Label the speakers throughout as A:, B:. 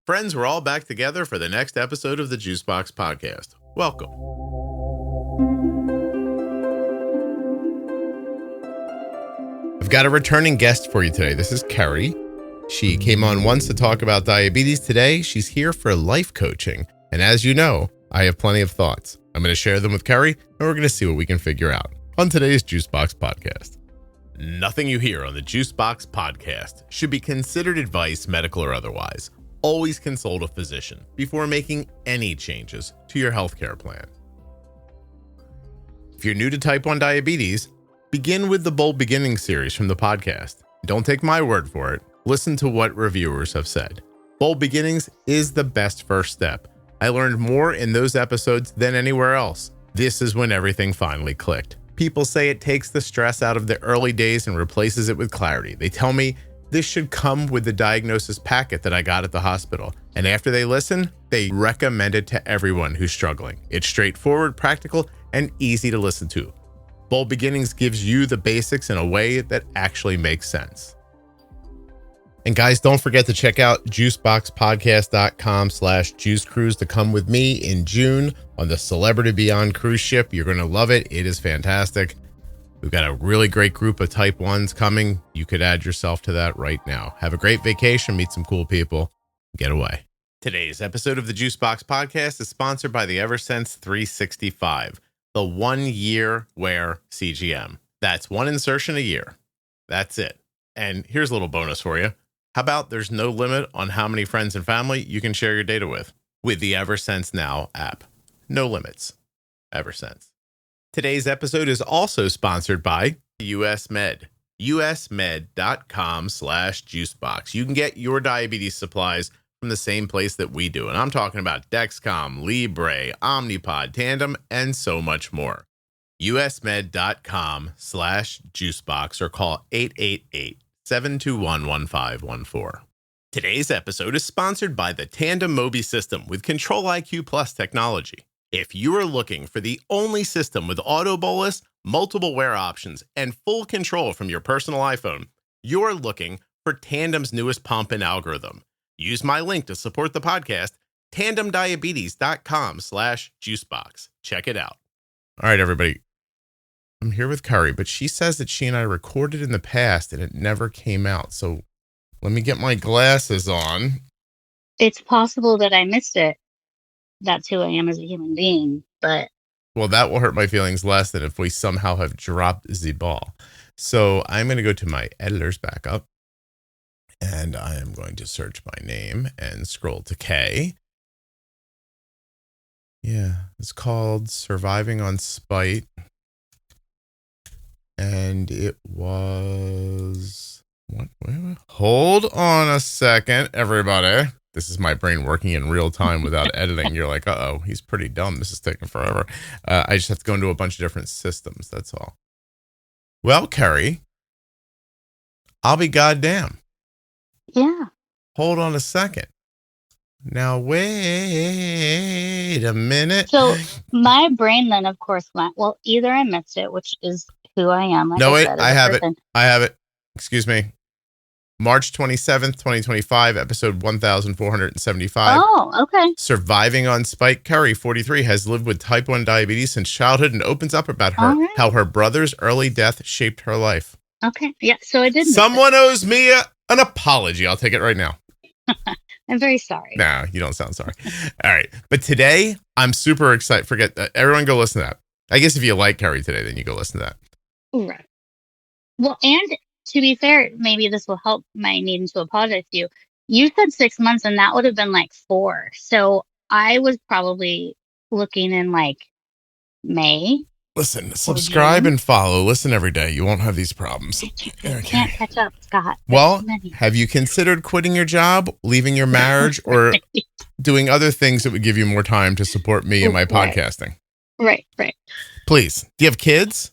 A: Friends, we're all back together for the next episode of the Juicebox Podcast. Welcome. I've got a returning guest for you today. This is Carrie. She came on once to talk about diabetes. Today, she's here for life coaching. And as you know, I have plenty of thoughts. I'm going to share them with Carrie, and we're going to see what we can figure out on today's Juicebox Podcast. Nothing you hear on the Juicebox Podcast should be considered advice, medical or otherwise. Always consult a physician before making any changes to your healthcare plan. If you're new to type 1 diabetes, begin with the Bold Beginnings series from the podcast. Don't take my word for it. Listen to what reviewers have said. Bold Beginnings is the best first step. I learned more in those episodes than anywhere else. This is when everything finally clicked. People say it takes the stress out of the early days and replaces it with clarity. They tell me this should come with the diagnosis packet that I got at the hospital. And after they listen, they recommend it to everyone who's struggling. It's straightforward, practical, and easy to listen to. Bold Beginnings gives you the basics in a way that actually makes sense. And guys, don't forget to check out juiceboxpodcast.com/juicecruise to come with me in June on the Celebrity Beyond cruise ship. You're going to love it. It is fantastic. We've got a really great group of type 1s coming. You could add yourself to that right now. Have a great vacation, meet some cool people, get away. Today's episode of the Juicebox Podcast is sponsored by the Eversense 365, the 1-year wear CGM. That's one insertion a year. That's it. And here's a little bonus for you. How about there's no limit on how many friends and family you can share your data with the Eversense Now app. No limits. Eversense. Today's episode is also sponsored by US Med. usmed.com/juicebox. You can get your diabetes supplies from the same place that we do. And I'm talking about Dexcom, Libre, Omnipod, Tandem, and so much more. usmed.com/juicebox or call 888-721-1514. Today's episode is sponsored by the Tandem Mobi system with Control-IQ Plus technology. If you are looking for the only system with auto bolus, multiple wear options, and full control from your personal iPhone, you're looking for Tandem's newest pump and algorithm. Use my link to support the podcast, tandemdiabetes.com/juicebox. Check it out. All right, everybody. I'm here with Carrie, but she says that she and I recorded in the past and it never came out. So let me get my glasses on.
B: It's possible that I missed it. That's who I am as a human being, but...
A: Well, that will hurt my feelings less than if we somehow have dropped the ball. So I'm going to go to my editor's backup and I am going to search my name and scroll to K. Yeah, it's called Surviving on Spite. And it was... What? Wait. Hold on a second, everybody. This is my brain working in real time without editing. You're like, uh-oh, he's pretty dumb. This is taking forever. I just have to go into a bunch of different systems. That's all. Well, Carrie, I'll be goddamn.
B: Yeah.
A: Hold on a second. Now, wait a minute.
B: So my brain then, of course, went, well, either I missed it, which is who I am. Like
A: no, wait,
B: said,
A: I have it. I have it. Excuse me. March 27th, 2025, episode 1475.
B: Oh, okay.
A: Surviving on Spite. Carrie, 43, has lived with type 1 diabetes since childhood and opens up about how her brother's early death shaped her life.
B: Okay. Yeah, so I did.
A: Someone owes me an apology. I'll take it right now.
B: I'm very sorry.
A: No, you don't sound sorry. All right. But today, I'm super excited. Forget that. Everyone go listen to that. I guess if you like Carrie today, then you go listen to that.
B: Right. Well, and to be fair, maybe this will help my needing to apologize to you. You said 6 months, and that would have been like 4. So I was probably looking in like May.
A: Listen, subscribe and follow. Listen every day. You won't have these problems.
B: I can't catch up, Scott.
A: Well, have you considered quitting your job, leaving your marriage, or doing other things that would give you more time to support me and my podcasting?
B: Right.
A: Please. Do you have kids?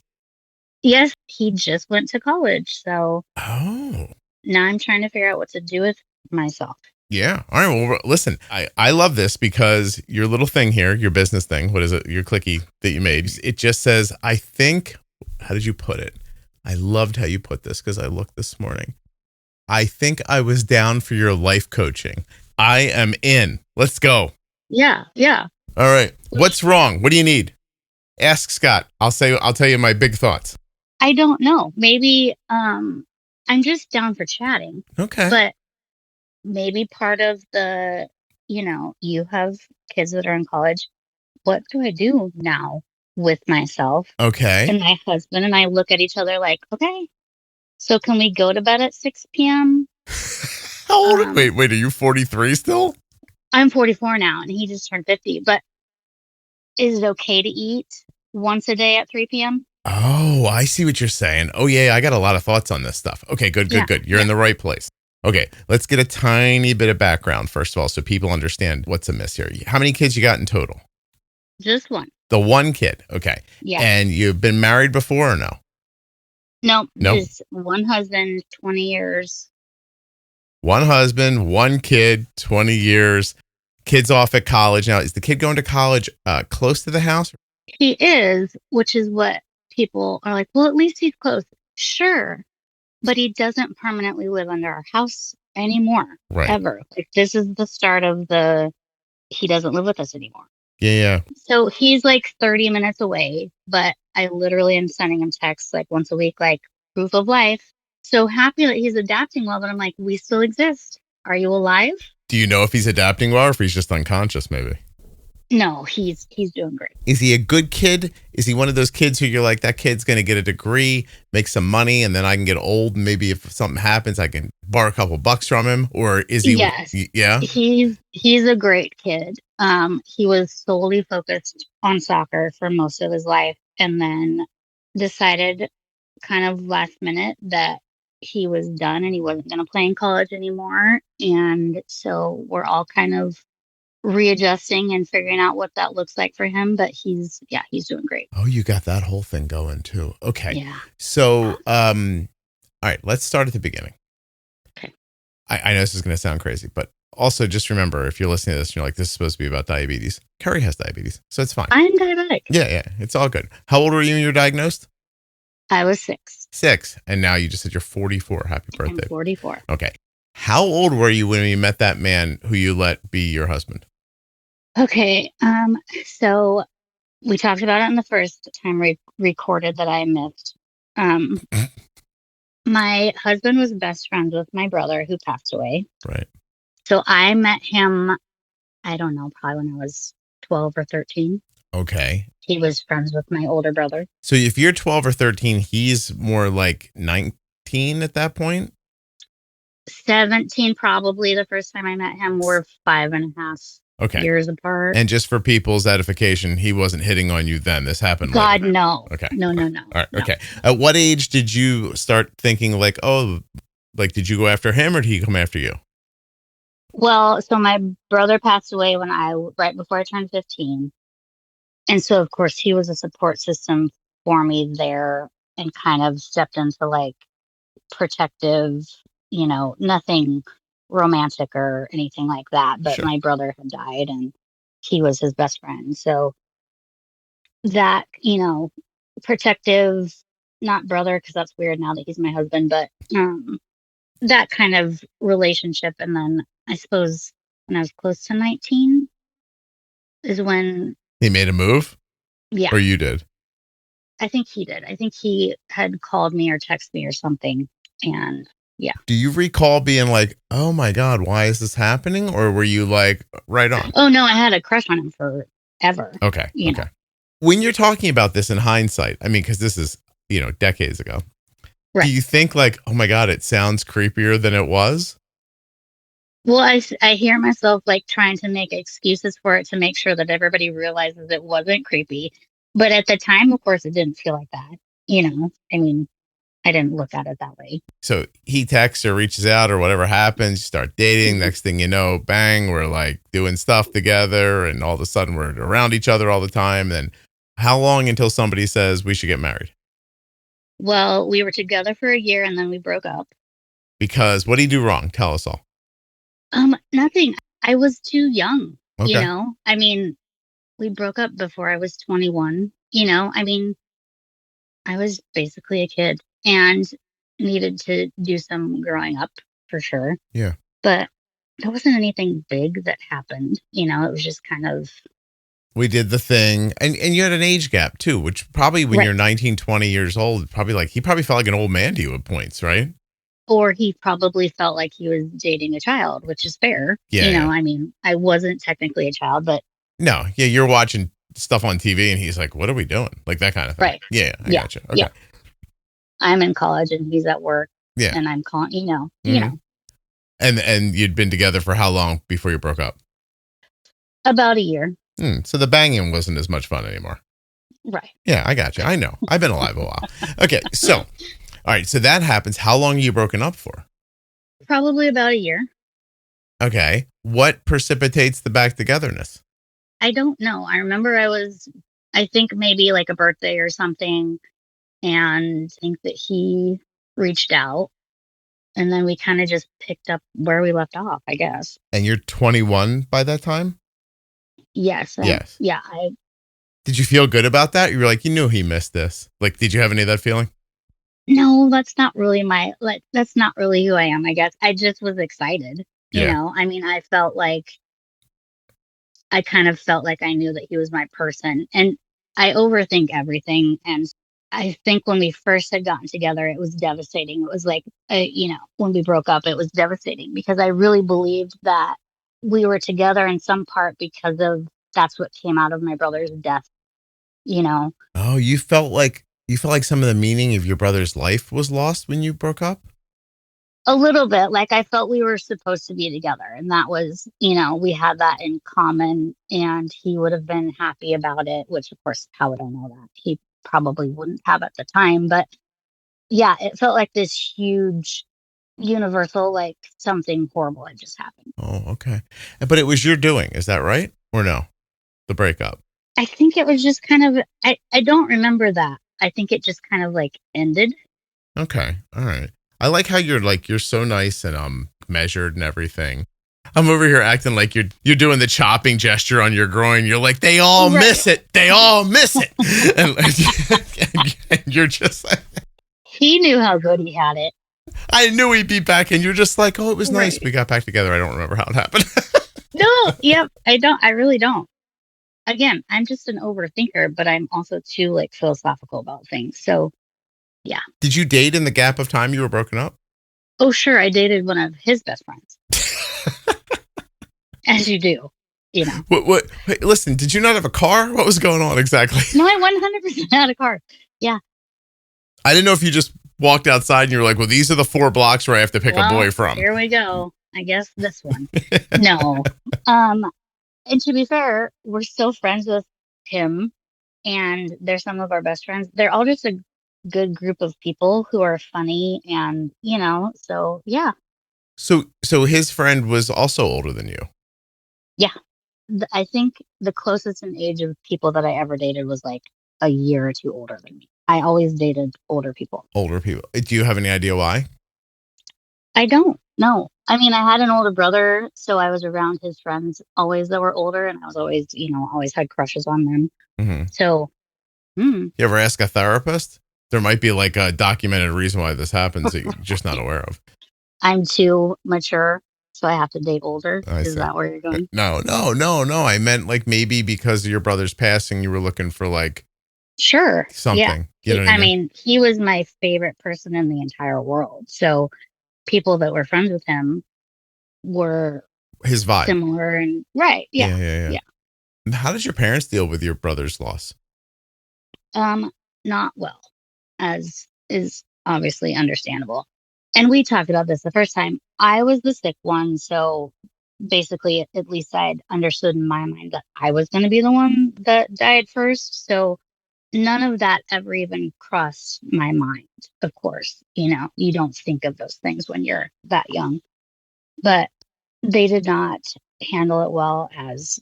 B: Yes, he just went to college, so
A: now
B: I'm trying to figure out what to do with myself.
A: Yeah. All right. Well, listen, I love this because your little thing here, your business thing, what is it? Your clicky that you made, it just says, I think, how did you put it? I loved how you put this because I looked this morning. I think I was down for your life coaching. I am in. Let's go.
B: Yeah.
A: All right. What's wrong? What do you need? Ask Scott. I'll tell you my big thoughts.
B: I don't know. Maybe I'm just down for chatting.
A: Okay.
B: But maybe part of the, you have kids that are in college. What do I do now with myself?
A: Okay.
B: And my husband and I look at each other like, okay, so can we go to bed at 6 p.m.?
A: How old? Wait, are you 43 still?
B: I'm 44 now and he just turned 50. But is it okay to eat once a day at 3 p.m.?
A: Oh, I see what you're saying. Oh, yeah, I got a lot of thoughts on this stuff. Okay, good. You're in the right place. Okay, let's get a tiny bit of background, first of all, so people understand what's amiss here. How many kids you got in total?
B: Just one.
A: The one kid. Okay.
B: Yeah.
A: And you've been married before or no?
B: No.
A: Nope.
B: Just one husband, 20 years.
A: One husband, one kid, 20 years. Kids off at college. Now, is the kid going to college close to the house?
B: He is, which is what people are like, well, at least he's close. Sure. But he doesn't permanently live under our house anymore.
A: Right.
B: Ever. Like, this is the start of he doesn't live with us anymore.
A: Yeah.
B: So he's like 30 minutes away, but I literally am sending him texts like once a week, like proof of life. So happy that he's adapting well, but I'm like, we still exist. Are you alive?
A: Do you know if he's adapting well or if he's just unconscious, maybe?
B: No, he's doing great.
A: Is he a good kid? Is he one of those kids who you're like, that kid's going to get a degree, make some money, and then I can get old, and maybe if something happens, I can borrow a couple bucks from him? Or is he?
B: Yes.
A: Yeah.
B: He's a great kid. He was solely focused on soccer for most of his life, and then decided kind of last minute that he was done and he wasn't going to play in college anymore. And so we're all kind of readjusting and figuring out what that looks like for him. But he's doing great.
A: Oh, you got that whole thing going too. Okay.
B: Yeah.
A: So, all right, let's start at the beginning.
B: Okay.
A: I know this is going to sound crazy, but also just remember, if you're listening to this and you're like, this is supposed to be about diabetes, Carrie has diabetes, so it's fine.
B: I'm diabetic.
A: Yeah. It's all good. How old were you when you were diagnosed?
B: I was 6.
A: 6. And now you just said you're 44. Happy birthday.
B: I'm 44.
A: Okay. How old were you when you met that man who you let be your husband?
B: Okay. So we talked about it in the first time we recorded that I missed. My husband was best friends with my brother who passed away.
A: Right.
B: So I met him, I don't know, probably when I was 12 or 13.
A: Okay.
B: He was friends with my older brother.
A: So if you're 12 or 13, he's more like 19 at that point?
B: 17, probably the first time I met him. We're 5.5 years apart.
A: And just for people's edification, he wasn't hitting on you then. This happened
B: God,
A: later.
B: no.
A: Okay.
B: No.
A: All right.
B: No.
A: Okay. At what age did you start thinking like, did you go after him or did he come after you?
B: Well, so my brother passed away right before I turned 15. And so, of course, he was a support system for me there and kind of stepped into like protective, nothing romantic or anything like that. But
A: Sure.
B: My brother had died and he was his best friend. So that, protective, not brother, because that's weird now that he's my husband, but that kind of relationship. And then I suppose when I was close to 19 is when
A: He made a move?
B: Yeah.
A: Or you did?
B: I think he did. I think he had called me or texted me or something. And yeah.
A: Do you recall being like, oh my God, why is this happening? Or were you like, right on?
B: Oh, no, I had a crush on him forever.
A: Okay.
B: know.
A: When you're talking about this in hindsight, I mean, because this is, decades ago.
B: Right.
A: Do you think like, oh my God, it sounds creepier than it was?
B: Well, I hear myself like trying to make excuses for it to make sure that everybody realizes it wasn't creepy. But at the time, of course, it didn't feel like that. I mean, I didn't look at it that way.
A: So he texts or reaches out or whatever happens, you start dating. Next thing you know, bang, we're like doing stuff together. And all of a sudden we're around each other all the time. Then how long until somebody says we should get married?
B: Well, we were together for a year and then we broke up.
A: Because what did he do wrong? Tell us all.
B: Nothing. I was too young,
A: Okay.
B: I mean, we broke up before I was 21, I mean, I was basically a kid and needed to do some growing up for sure.
A: Yeah.
B: But there wasn't anything big that happened. You know, it was just kind of
A: We did the thing. And you had an age gap too, which probably when
B: right.
A: you're 19, 20 years old, probably like, he probably felt like an old man to you at points, right?
B: Or he probably felt like he was dating a child, which is fair.
A: Yeah.
B: You know,
A: Yeah.
B: I mean, I wasn't technically a child, but
A: No. Yeah. You're watching stuff on TV and he's like, what are we doing? Like that kind of thing.
B: right.
A: Yeah. I
B: Yeah.
A: gotcha. Okay.
B: Yeah. I'm in college and he's at work
A: Yeah.
B: and I'm calling, you know,
A: Mhm. And you'd been together for how long before you broke up?
B: about a year.
A: So the banging wasn't as much fun anymore.
B: Right.
A: Yeah, I got you. I know. I've been alive a while. Okay, so, all right, so that happens. How long are you broken up for?
B: Probably about a year.
A: Okay. What precipitates the back togetherness?
B: I don't know. I remember I think maybe like a birthday or something, and I think that he reached out, and then we kind of just picked up where we left off, I guess.
A: And you're 21 by that time?
B: Yes.
A: Yes.
B: Yeah.
A: Did you feel good about that? You were like, you knew he missed this. Like, did you have any of that feeling?
B: No, that's not really that's not really who I am, I guess. I just was excited. You
A: Yeah.
B: know, I mean, I kind of felt like I knew that he was my person. And I overthink everything. And I think when we first had gotten together, it was devastating. It was like, you know, when we broke up, it was devastating because I really believed that we were together in some part because of that's what came out of my brother's death, you know.
A: Oh, you felt like some of the meaning of your brother's life was lost when you broke up?
B: A little bit. Like I felt we were supposed to be together. And that was, you know, we had that in common and he would have been happy about it, which of course, how would I know that? He probably wouldn't have at the time. But yeah, it felt like this huge universal, like something horrible had just happened.
A: Oh, okay. But it was your doing. Is that right? Or no? The breakup.
B: I think it was just kind of, I don't remember that. I think it just kind of like ended.
A: Okay. All right. I like how you're so nice and measured and everything. I'm over here acting like you're doing the chopping gesture on your groin. You're like, they all miss it. They all miss it. and you're just like,
B: he knew how good he had it.
A: I knew he'd be back. And you're just like, oh, it was nice. We got back together. I don't remember how it happened.
B: No, yep. I really don't. Again, I'm just an overthinker, but I'm also too like philosophical about things. So yeah.
A: Did you date in the gap of time you were broken up?
B: Oh, sure. I dated one of his best friends. As you do, you know.
A: What? Wait, listen, did you not have a car? What was going on exactly?
B: No, I 100% had a car. Yeah.
A: I didn't know if you just walked outside and you were like, well, these are the 4 blocks where I have to pick a boy from.
B: Here we go. I guess this one. No. And to be fair, we're still friends with him and they're some of our best friends. They're all just a good group of people who are funny and, you know, so yeah.
A: So his friend was also older than you.
B: Yeah. I think the closest in age of people that I ever dated was like a year or two older than me. I always dated older people.
A: Older people. Do you have any idea why?
B: I don't know. I mean, I had an older brother, so I was around his friends always that were older, and I was always, you know, always had crushes on them.
A: Mm-hmm.
B: So,
A: You ever ask a therapist? There might be like a documented reason why this happens that you're just not aware of.
B: I'm too mature, so I have to date older.
A: I
B: Is
A: see.
B: that where you're going?
A: No. I meant like maybe because of your brother's passing, you were looking for like
B: Sure.
A: something.
B: Yeah.
A: You know what I
B: mean, he was my favorite person in the entire world. So people that were friends with him were
A: his vibe.
B: Similar and right. Yeah.
A: How did your parents deal with your brother's loss?
B: Not well, as is obviously understandable. And we talked about this the first time. I was the sick one, so basically, at least I'd understood in my mind that I was going to be the one that died first. So none of that ever even crossed my mind. Of course, you know, you don't think of those things when you're that young, but they did not handle it well, as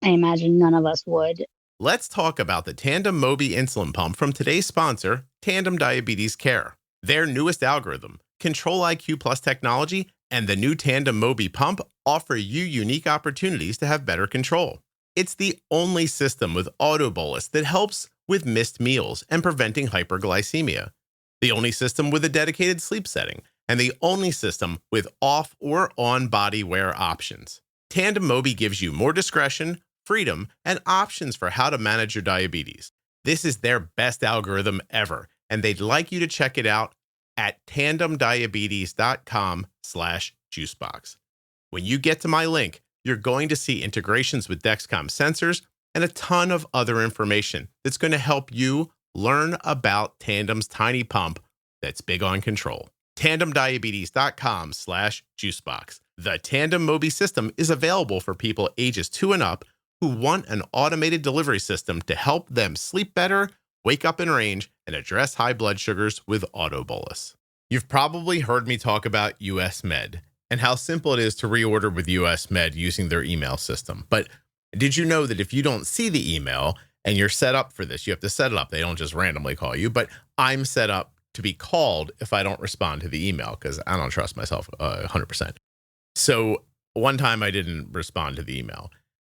B: I imagine none of us would.
A: Let's talk about the Tandem Mobi insulin pump from today's sponsor, Tandem Diabetes Care. Their newest algorithm, Control IQ Plus technology, and the new Tandem Mobi pump offer you unique opportunities to have better control. It's the only system with auto bolus that helps with missed meals and preventing hyperglycemia. The only system with a dedicated sleep setting, and the only system with off or on body wear options. Tandem Mobi gives you more discretion, freedom, and options for how to manage your diabetes. This is their best algorithm ever, and they'd like you to check it out at tandemdiabetes.com/juicebox. When you get to my link, you're going to see integrations with Dexcom sensors and a ton of other information that's going to help you learn about Tandem's tiny pump that's big on control. tandemdiabetes.com/juicebox. The Tandem Mobi system is available for people ages 2 and up who want an automated delivery system to help them sleep better, wake up in range, and address high blood sugars with auto bolus. You've probably heard me talk about US Med and how simple it is to reorder with US Med using their email system. But did you know that if you don't see the email and you're set up for this, you have to set it up. They don't just randomly call you, but I'm set up to be called if I don't respond to the email because I don't trust myself 100%. So one time I didn't respond to the email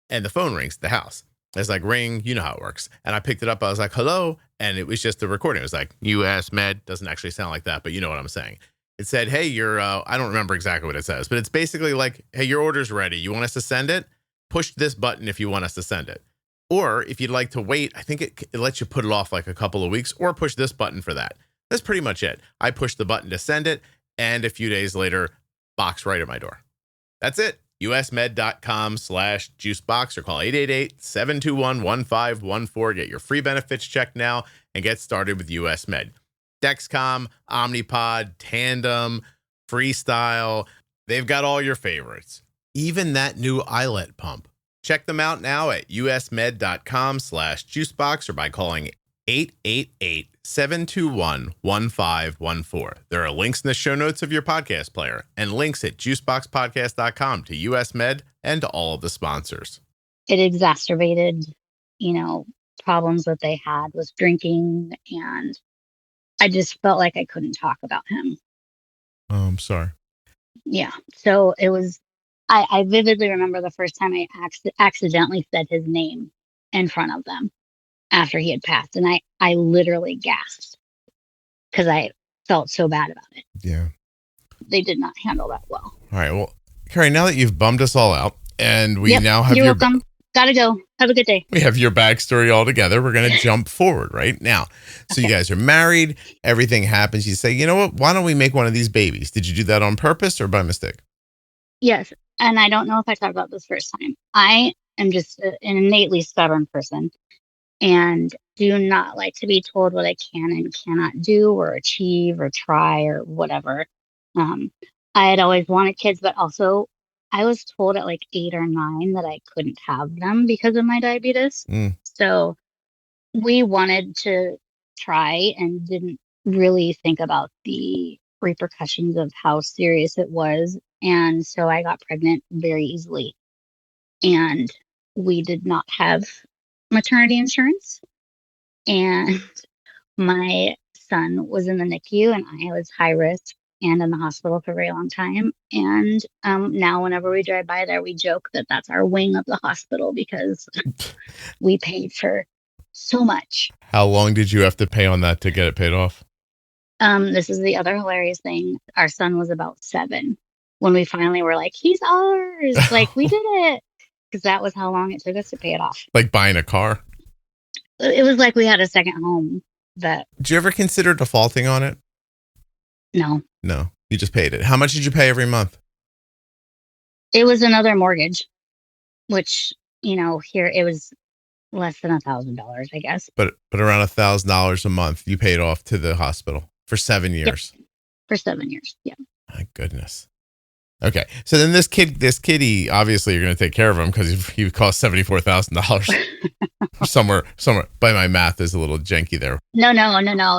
A: and the phone rings at the house. It's like, ring, you know how it works. And I picked it up. I was like, hello. And it was just a recording. It was like, US Med. Doesn't actually sound like that, but you know what I'm saying. It said, hey, I don't remember exactly what it says, but it's basically like, hey, your order's ready. You want us to send it? Push this button if you want us to send it. Or if you'd like to wait, I think it lets you put it off like a couple of weeks or push this button for that. That's pretty much it. I pushed the button to send it. And a few days later, box right at my door. That's it. usmed.com/juicebox or call 888-721-1514. Get your free benefits checked now and get started with US Med. Dexcom, Omnipod, Tandem, Freestyle. They've got all your favorites. Even that new iLet pump. Check them out now at usmed.com/juicebox or by calling 888-721-1514. There are links in the show notes of your podcast player and links at juiceboxpodcast.com to US Med and to all of the sponsors.
B: It exacerbated, problems that they had with drinking, and I just felt like I couldn't talk about him.
A: Oh, I'm sorry.
B: Yeah. So it was, I vividly remember the first time I accidentally said his name in front of them after he had passed. And I literally gasped because I felt so bad about it.
A: Yeah.
B: They did not handle that well.
A: All right. Well, Carrie, now that you've bummed us all out and we now have
B: you're welcome. Gotta go. Have a good day.
A: We have your backstory all together. We're going to jump forward right now. So you guys are married. Everything happens. You say, you know what? Why don't we make one of these babies? Did you do that on purpose or by mistake?
B: Yes. And I don't know if I talked about this first time. I am just an innately stubborn person and do not like to be told what I can and cannot do or achieve or try or whatever. I had always wanted kids, but also I was told at like 8 or 9 that I couldn't have them because of my diabetes. So we wanted to try and didn't really think about the repercussions of how serious it was. And so I got pregnant very easily. And we did not have maternity insurance. And my son was in the NICU and I was high risk and in the hospital for a very long time. And now whenever we drive by there, we joke that that's our wing of the hospital because we paid for so much.
A: How long did you have to pay on that to get it paid off?
B: This is the other hilarious thing. Our son was about 7 when we finally were like, he's ours. Like, we did it. Because that was how long it took us to pay it off.
A: Like buying a car?
B: It was like we had a second home. Did
A: you ever consider defaulting on it?
B: No.
A: No, you just paid it. How much did you pay every month?
B: It was another mortgage, which, here it was less than $1,000, I guess.
A: But around $1,000 a month you paid off to the hospital for 7 years.
B: Yep. For 7 years, yeah. My
A: goodness. Okay, so then this kitty, obviously you're going to take care of him because he cost $74,000 somewhere. By my math, is a little janky there.
B: No.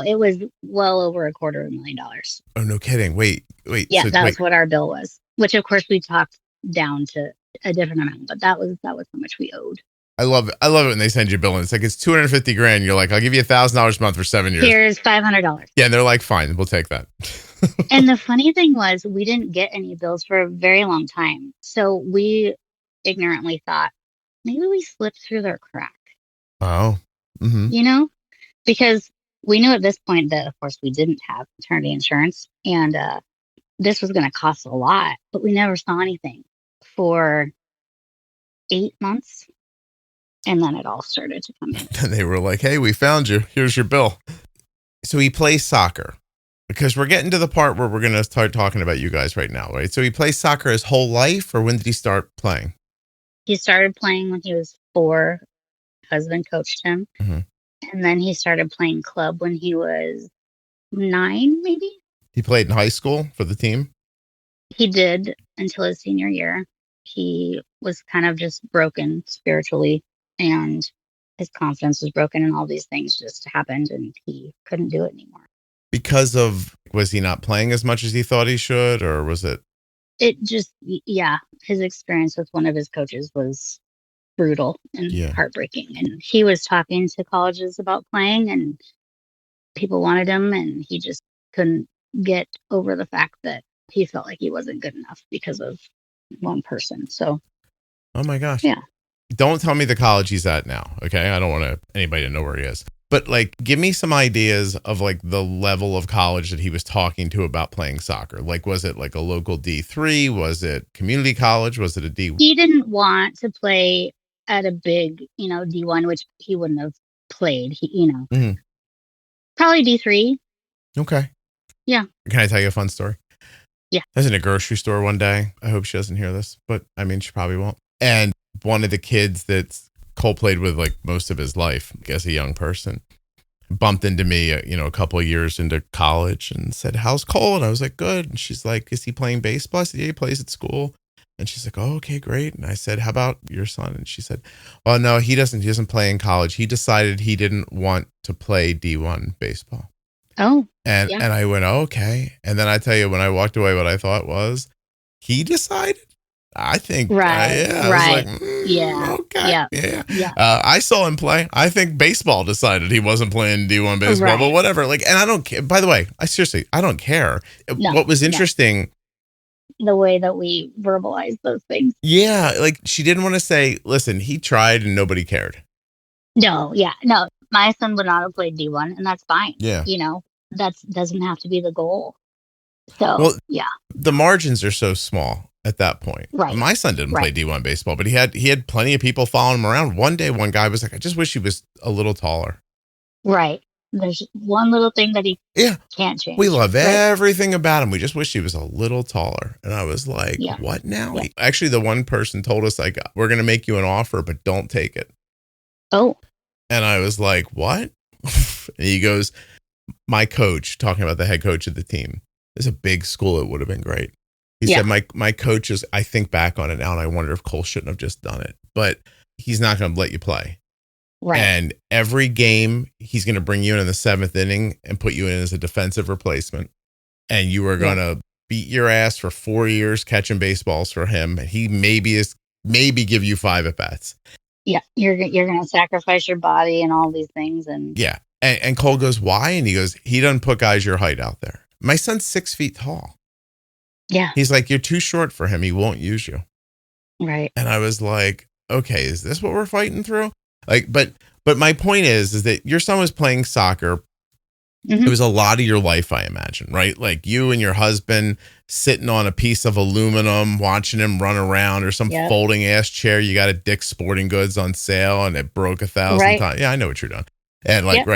B: It was well over $250,000.
A: Oh, no kidding. Wait.
B: Yeah, so was what our bill was, which of course we talked down to a different amount, but that was how much we owed. I love it when they send you a bill and it's like, it's $250,000. You're like, I'll give you $1,000 a month for 7 years. Here's $500.
A: Yeah, and they're like, fine, we'll take that.
B: And the funny thing was, we didn't get any bills for a very long time. So we ignorantly thought, maybe we slipped through their crack.
A: Oh. Mm-hmm.
B: Because we knew at this point that, of course, we didn't have maternity insurance. And this was going to cost a lot, but we never saw anything for 8 months. And then it all started to come in.
A: And they were like, hey, we found you. Here's your bill. So he plays soccer, because we're getting to the part where we're going to start talking about you guys right now, right? So he plays soccer his whole life, or when did he start playing?
B: He started playing when he was 4. Husband coached him.
A: Mm-hmm.
B: And then he started playing club when he was 9, maybe.
A: He played in high school for the team?
B: He did until his senior year. He was kind of just broken spiritually, and his confidence was broken, and all these things just happened, and he couldn't do it anymore.
A: Because of, was he not playing as much as he thought he should, or was it?
B: It just, yeah, his experience with one of his coaches was brutal and heartbreaking. And he was talking to colleges about playing, and people wanted him, and he just couldn't get over the fact that he felt like he wasn't good enough because of one person. So,
A: oh my gosh.
B: Yeah.
A: Don't tell me the college he's at now. Okay. I don't want anybody to know where he is, but like, give me some ideas of like the level of college that he was talking to about playing soccer. Like, was it like a local D3? Was it community college? Was it a D?
B: He didn't want to play at a big, D1, which he wouldn't have played. He, probably D3.
A: Okay.
B: Yeah.
A: Can I tell you a fun story?
B: Yeah.
A: I was in a grocery store one day. I hope she doesn't hear this, but I mean, she probably won't. And one of the kids that Cole played with like most of his life, as a young person, bumped into me, a couple of years into college and said, how's Cole? And I was like, good. And she's like, is he playing baseball? I said, yeah, he plays at school. And she's like, oh, okay, great. And I said, how about your son? And she said, well, no, he doesn't play in college. He decided he didn't want to play D1 baseball.
B: Oh.
A: And I went, oh, okay. And then I tell you, when I walked away, what I thought was, he decided? I think,
B: right.
A: I was like, okay. Yeah. I saw him play. I think baseball decided he wasn't playing D1 baseball, but whatever. Like, and I don't care. By the way, I don't care. No, what was interesting,
B: the way that we verbalize those things.
A: Yeah. Like, she didn't want to say, listen, he tried and nobody cared.
B: No. Yeah. No, my son would not have played D1, and that's fine.
A: Yeah.
B: That doesn't have to be the goal. So,
A: the margins are so small at that point.
B: Right.
A: My son didn't play D1 baseball, but he had plenty of people following him around. One day, one guy was like, I just wish he was a little taller. Right.
B: There's one little thing that he can't change.
A: We love everything about him. We just wish he was a little taller. And I was like, what now? Yeah. Actually, the one person told us, like, we're going to make you an offer, but don't take it.
B: Oh.
A: And I was like, what? And he goes, my coach, talking about the head coach of the team, it's a big school. It would have been great. He said, my coach is, I think back on it now, and I wonder if Cole shouldn't have just done it, but he's not going to let you play.
B: Right.
A: And every game, he's going to bring you in the 7th inning and put you in as a defensive replacement. And you are going to beat your ass for 4 years catching baseballs for him. And he maybe give you 5 at-bats.
B: Yeah. You're going to sacrifice your body and all these things. And
A: yeah. And Cole goes, why? And he goes, he doesn't put guys your height out there. My son's 6 feet tall.
B: Yeah.
A: He's like, you're too short for him. He won't use you.
B: Right.
A: And I was like, okay, is this what we're fighting through? Like, but my point is that your son was playing soccer. Mm-hmm. It was a lot of your life, I imagine, right? Like you and your husband sitting on a piece of aluminum, watching him run around, or some folding ass chair you got at Dick's Sporting Goods on sale and it broke 1,000 times. Yeah, I know what you're doing. And like,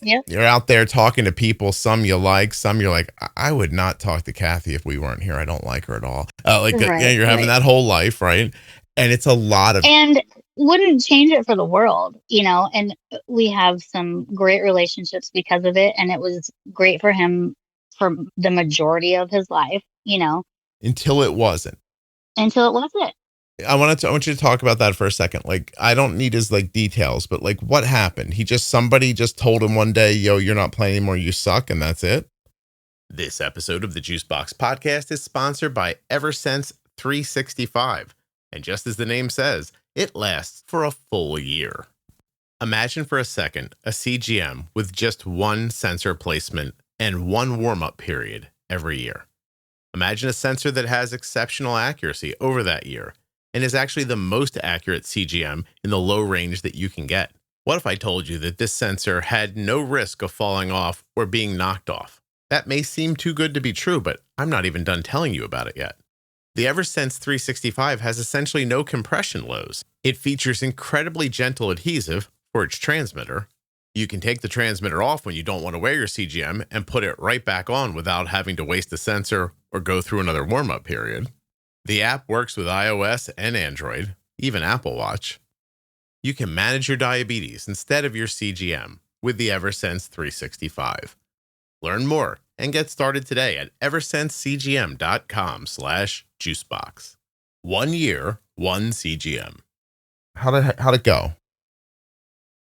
A: you're out there talking to people. Some you like, some you're like, I would not talk to Kathy if we weren't here. I don't like her at all. You're having that whole life, right? And it's a lot of,
B: and wouldn't change it for the world, and we have some great relationships because of it. And it was great for him for the majority of his life,
A: until it wasn't. I want you to talk about that for a second. Like, I don't need his like details, but like what happened? Somebody just told him one day, yo, you're not playing anymore. You suck. And that's it. This episode of the Juicebox Podcast is sponsored by Eversense 365. And just as the name says, it lasts for a full year. Imagine for a second a CGM with just one sensor placement and one warm-up period every year. Imagine a sensor that has exceptional accuracy over that year and is actually the most accurate CGM in the low range that you can get. What if I told you that this sensor had no risk of falling off or being knocked off? That may seem too good to be true, but I'm not even done telling you about it yet. The Eversense 365 has essentially no compression lows. It features incredibly gentle adhesive for its transmitter. You can take the transmitter off when you don't want to wear your CGM and put it right back on without having to waste a sensor or go through another warm-up period. The app works with iOS and Android, even Apple Watch. You can manage your diabetes instead of your CGM with the Eversense 365. Learn more and get started today at eversensecgm.com/juicebox. 1 year, 1 CGM. How'd it go?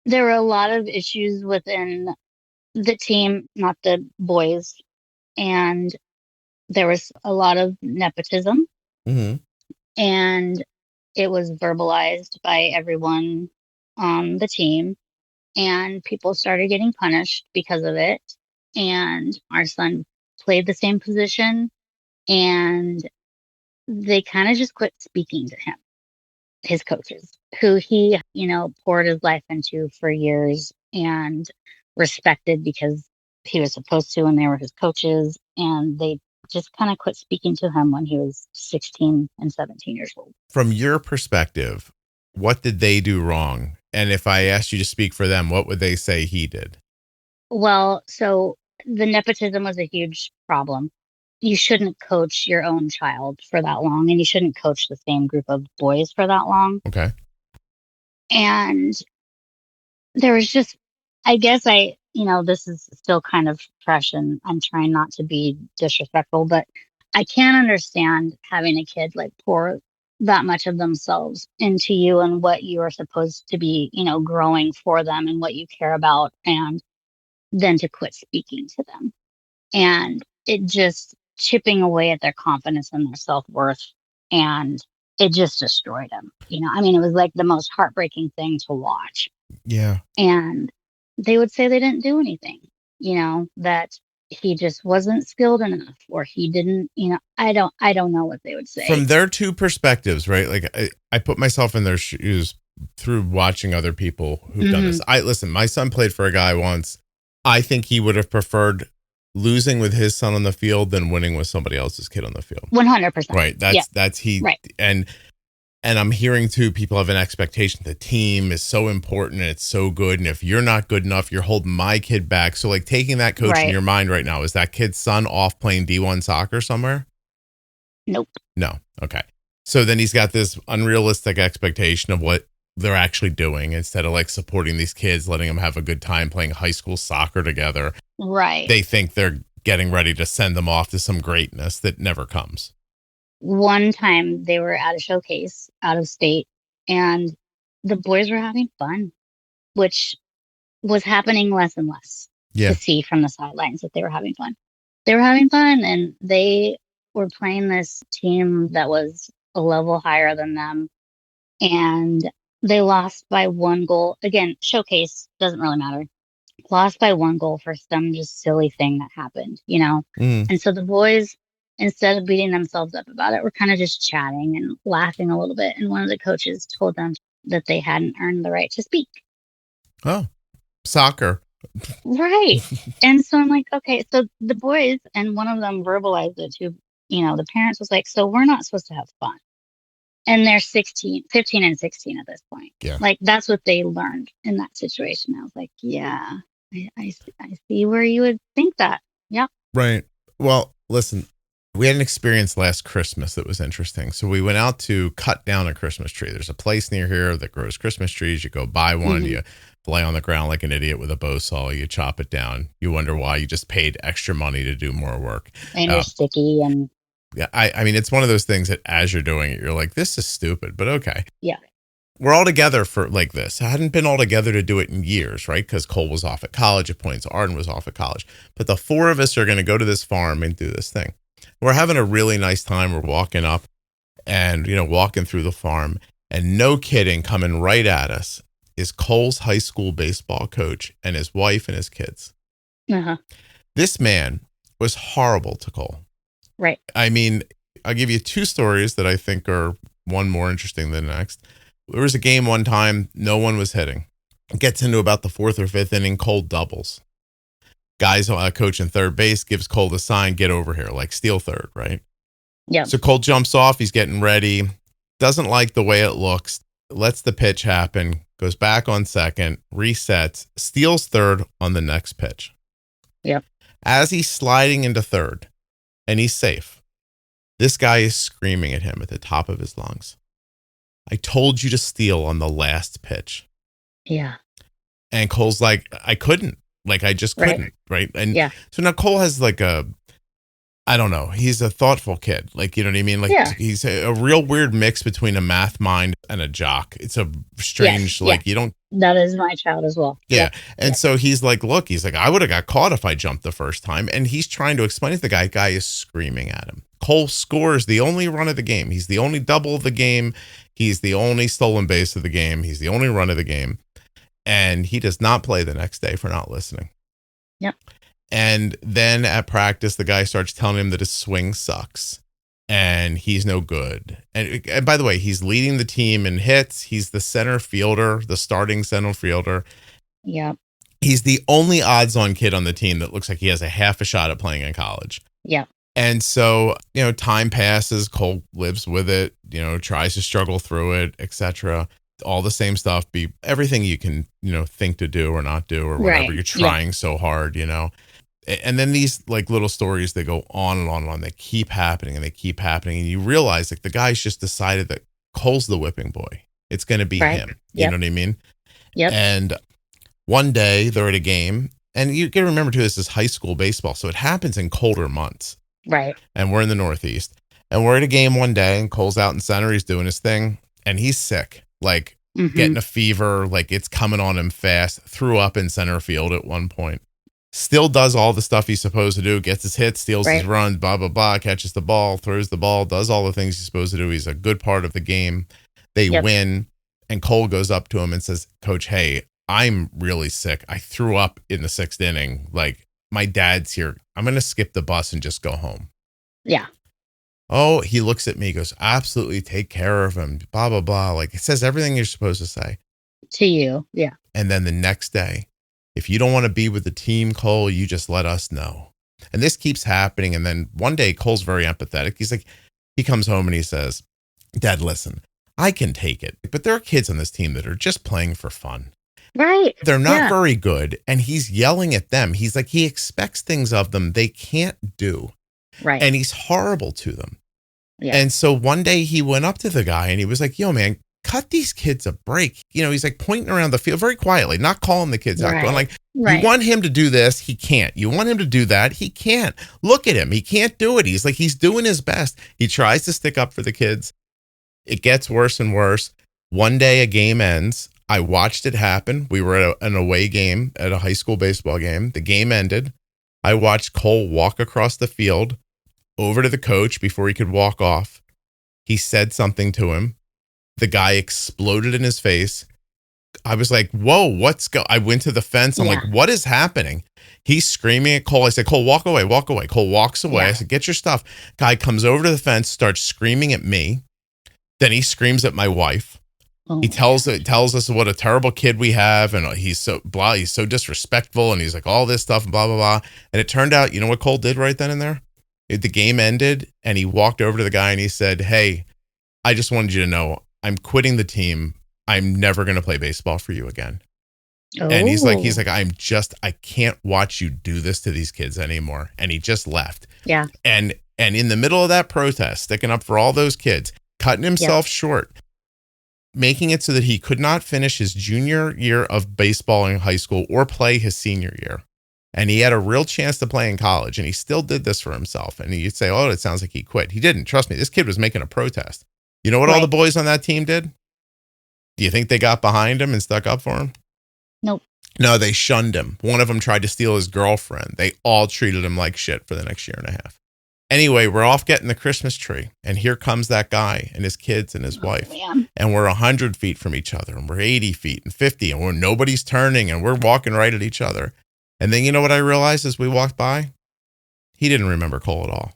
B: There were a lot of issues within the team, not the boys, and there was a lot of nepotism,
A: Mm-hmm.
B: and it was verbalized by everyone on the team, and people started getting punished because of it. And our son played the same position, and they kind of just quit speaking to him, his coaches, who he, poured his life into for years and respected because he was supposed to and they were his coaches. And they just kind of quit speaking to him when he was 16 and 17 years old.
A: From your perspective, what did they do wrong? And if I asked you to speak for them, what would they say he did?
B: Well, so the nepotism was a huge problem. You shouldn't coach your own child for that long, and you shouldn't coach the same group of boys for that long.
A: Okay.
B: And there was just, I guess this is still kind of fresh and I'm trying not to be disrespectful, but I can't understand having a kid like pour that much of themselves into you and what you are supposed to be, growing for them and what you care about, and then to quit speaking to them. And it just chipping away at their confidence and their self-worth. And it just destroyed them. It was like the most heartbreaking thing to watch.
A: Yeah.
B: And they would say they didn't do anything, that he just wasn't skilled enough, or he didn't, I don't know what they would say.
A: From their two perspectives, right? Like I put myself in their shoes through watching other people who've done this. Listen, my son played for a guy once. I think he would have preferred losing with his son on the field than winning with somebody else's kid on the field.
B: 100%.
A: Right. That's he.
B: Right.
A: And I'm hearing too, people have an expectation. The team is so important and it's so good. And if you're not good enough, you're holding my kid back. So like taking that coach in your mind right now, is that kid's son off playing D1 soccer somewhere?
B: Nope.
A: No. Okay. So then he's got this unrealistic expectation of what they're actually doing instead of like supporting these kids, letting them have a good time playing high school soccer together.
B: Right.
A: They think they're getting ready to send them off to some greatness that never comes.
B: One time they were at a showcase out of state, and the boys were having fun, which was happening less and less to see from the sidelines that they were having fun. They were having fun, and they were playing this team that was a level higher than them, and they lost by 1 goal. Again, showcase, doesn't really matter. Lost by 1 goal for some just silly thing that happened, And so the boys, instead of beating themselves up about it, were kind of just chatting and laughing a little bit. And one of the coaches told them that they hadn't earned the right to speak.
A: Oh, soccer.
B: Right. And so I'm like, okay, so the boys, and one of them verbalized it to, the parents was like, so we're not supposed to have fun. And they're 15 and 16 at this point.
A: Yeah.
B: Like that's what they learned in that situation. I was like, yeah, I see where you would think that. Yep.
A: Right. Well, listen, we had an experience last Christmas that was interesting. So we went out to cut down a Christmas tree. There's a place near here that grows Christmas trees. You go buy one, you lay on the ground like an idiot with a bow saw, you chop it down. You wonder why you just paid extra money to do more work.
B: And you're sticky and...
A: Yeah, I mean, it's one of those things that as you're doing it, you're like, this is stupid, but okay.
B: Yeah.
A: We're all together for like this. I hadn't been all together to do it in years, right? Because Cole was off at college at points. Arden was off at college. But the 4 of us are going to go to this farm and do this thing. We're having a really nice time. We're walking up and, walking through the farm. And no kidding, coming right at us is Cole's high school baseball coach and his wife and his kids.
B: Uh-huh.
A: This man was horrible to Cole.
B: Right.
A: I mean, I'll give you 2 stories that I think are one more interesting than the next. There was a game one time, no one was hitting. It gets into about the 4th or 5th inning, Cole doubles. Guys coaching third base gives Cole the sign, get over here, like steal third, right?
B: Yeah.
A: So Cole jumps off. He's getting ready. Doesn't like the way it looks. Lets the pitch happen. Goes back on second. Resets. Steals third on the next pitch.
B: Yep.
A: As he's sliding into third, and he's safe, this guy is screaming at him at the top of his lungs. I told you to steal on the last pitch.
B: Yeah.
A: And Cole's like, I couldn't. Like, I just couldn't. Right. And so now Cole has like I don't know. He's a thoughtful kid. Like, you know what I mean? Like, he's a real weird mix between a math mind and a jock. It's a strange, you don't.
B: That is my child as well.
A: Yeah. And so he's like, look, he's like, I would have got caught if I jumped the first time. And he's trying to explain it to the guy. Guy is screaming at him. Cole scores the only run of the game. He's the only double of the game. He's the only stolen base of the game. He's the only run of the game. And he does not play the next day for not listening.
B: Yep.
A: And then at practice, the guy starts telling him that his swing sucks and he's no good. And by the way, he's leading the team in hits. He's the center fielder, the starting center fielder.
B: Yeah.
A: He's the only odds-on kid on the team that looks like he has a half a shot at playing in college.
B: Yeah.
A: And so, time passes. Cole lives with it, tries to struggle through it, etc. All the same stuff, everything you can, think to do or not do or whatever. Right. You're trying so hard, And then these like little stories, they go on and on and on. They keep happening and they keep happening. And you realize like the guy's just decided that Cole's the whipping boy. It's going to be him. You know what I mean?
B: Yep.
A: And one day they're at a game, and you got to remember too, this is high school baseball. So it happens in colder months.
B: Right.
A: And we're in the Northeast, and we're at a game one day, and Cole's out in center. He's doing his thing, and he's sick, like getting a fever, like it's coming on him fast. Threw up in center field at one point. Still does all the stuff he's supposed to do, gets his hits, steals his runs, blah, blah, blah, catches the ball, throws the ball, does all the things he's supposed to do. He's a good part of the game. They win, and Cole goes up to him and says, Coach, hey, I'm really sick. I threw up in the 6th inning. Like, my dad's here. I'm going to skip the bus and just go home.
B: Yeah.
A: Oh, he looks at me, goes, absolutely, take care of him, blah, blah, blah. Like, it says everything you're supposed to say.
B: To you, yeah.
A: And then the next day, if you don't want to be with the team, Cole, you just let us know. And this keeps happening. And then one day, Cole's very empathetic. He's like, he comes home and he says, Dad, listen, I can take it. But there are kids on this team that are just playing for fun.
B: Right.
A: They're not very good. And he's yelling at them. He's like, he expects things of them they can't do.
B: Right.
A: And he's horrible to them.
B: Yeah.
A: And so one day he went up to the guy and he was like, yo, man, cut these kids a break. He's like pointing around the field very quietly, not calling the kids out. Going like, you want him to do this? He can't. You want him to do that? He can't. Look at him. He can't do it. He's like, he's doing his best. He tries to stick up for the kids. It gets worse and worse. One day a game ends. I watched it happen. We were at an away game at a high school baseball game. The game ended. I watched Cole walk across the field over to the coach before he could walk off. He said something to him. The guy exploded in his face. I was like, whoa, I went to the fence. I'm like, what is happening? He's screaming at Cole. I said, Cole, walk away, walk away. Cole walks away. I said, get your stuff. Guy comes over to the fence, starts screaming at me. Then he screams at my wife. Oh. He tells us what a terrible kid we have. And he's so blah. He's so disrespectful. And he's like all this stuff and blah, blah, blah. And it turned out, you know what Cole did right then and there? The game ended and he walked over to the guy and he said, hey, I just wanted you to know I'm quitting the team. I'm never going to play baseball for you again. Oh. And he's like, I can't watch you do this to these kids anymore. And he just left.
B: Yeah.
A: And in the middle of that protest, sticking up for all those kids, cutting himself short, making it so that he could not finish his junior year of baseball in high school or play his senior year. And he had a real chance to play in college. And he still did this for himself. And you'd say, oh, it sounds like he quit. He didn't. Trust me. This kid was making a protest. You know what all the boys on that team did? Do you think they got behind him and stuck up for him?
B: Nope.
A: No, they shunned him. One of them tried to steal his girlfriend. They all treated him like shit for the next year and a half. Anyway, we're off getting the Christmas tree. And here comes that guy and his kids and his wife. Man. And we're 100 feet from each other. And we're 80 feet and 50. And nobody's turning. And we're walking right at each other. And then you know what I realized as we walked by? He didn't remember Cole at all.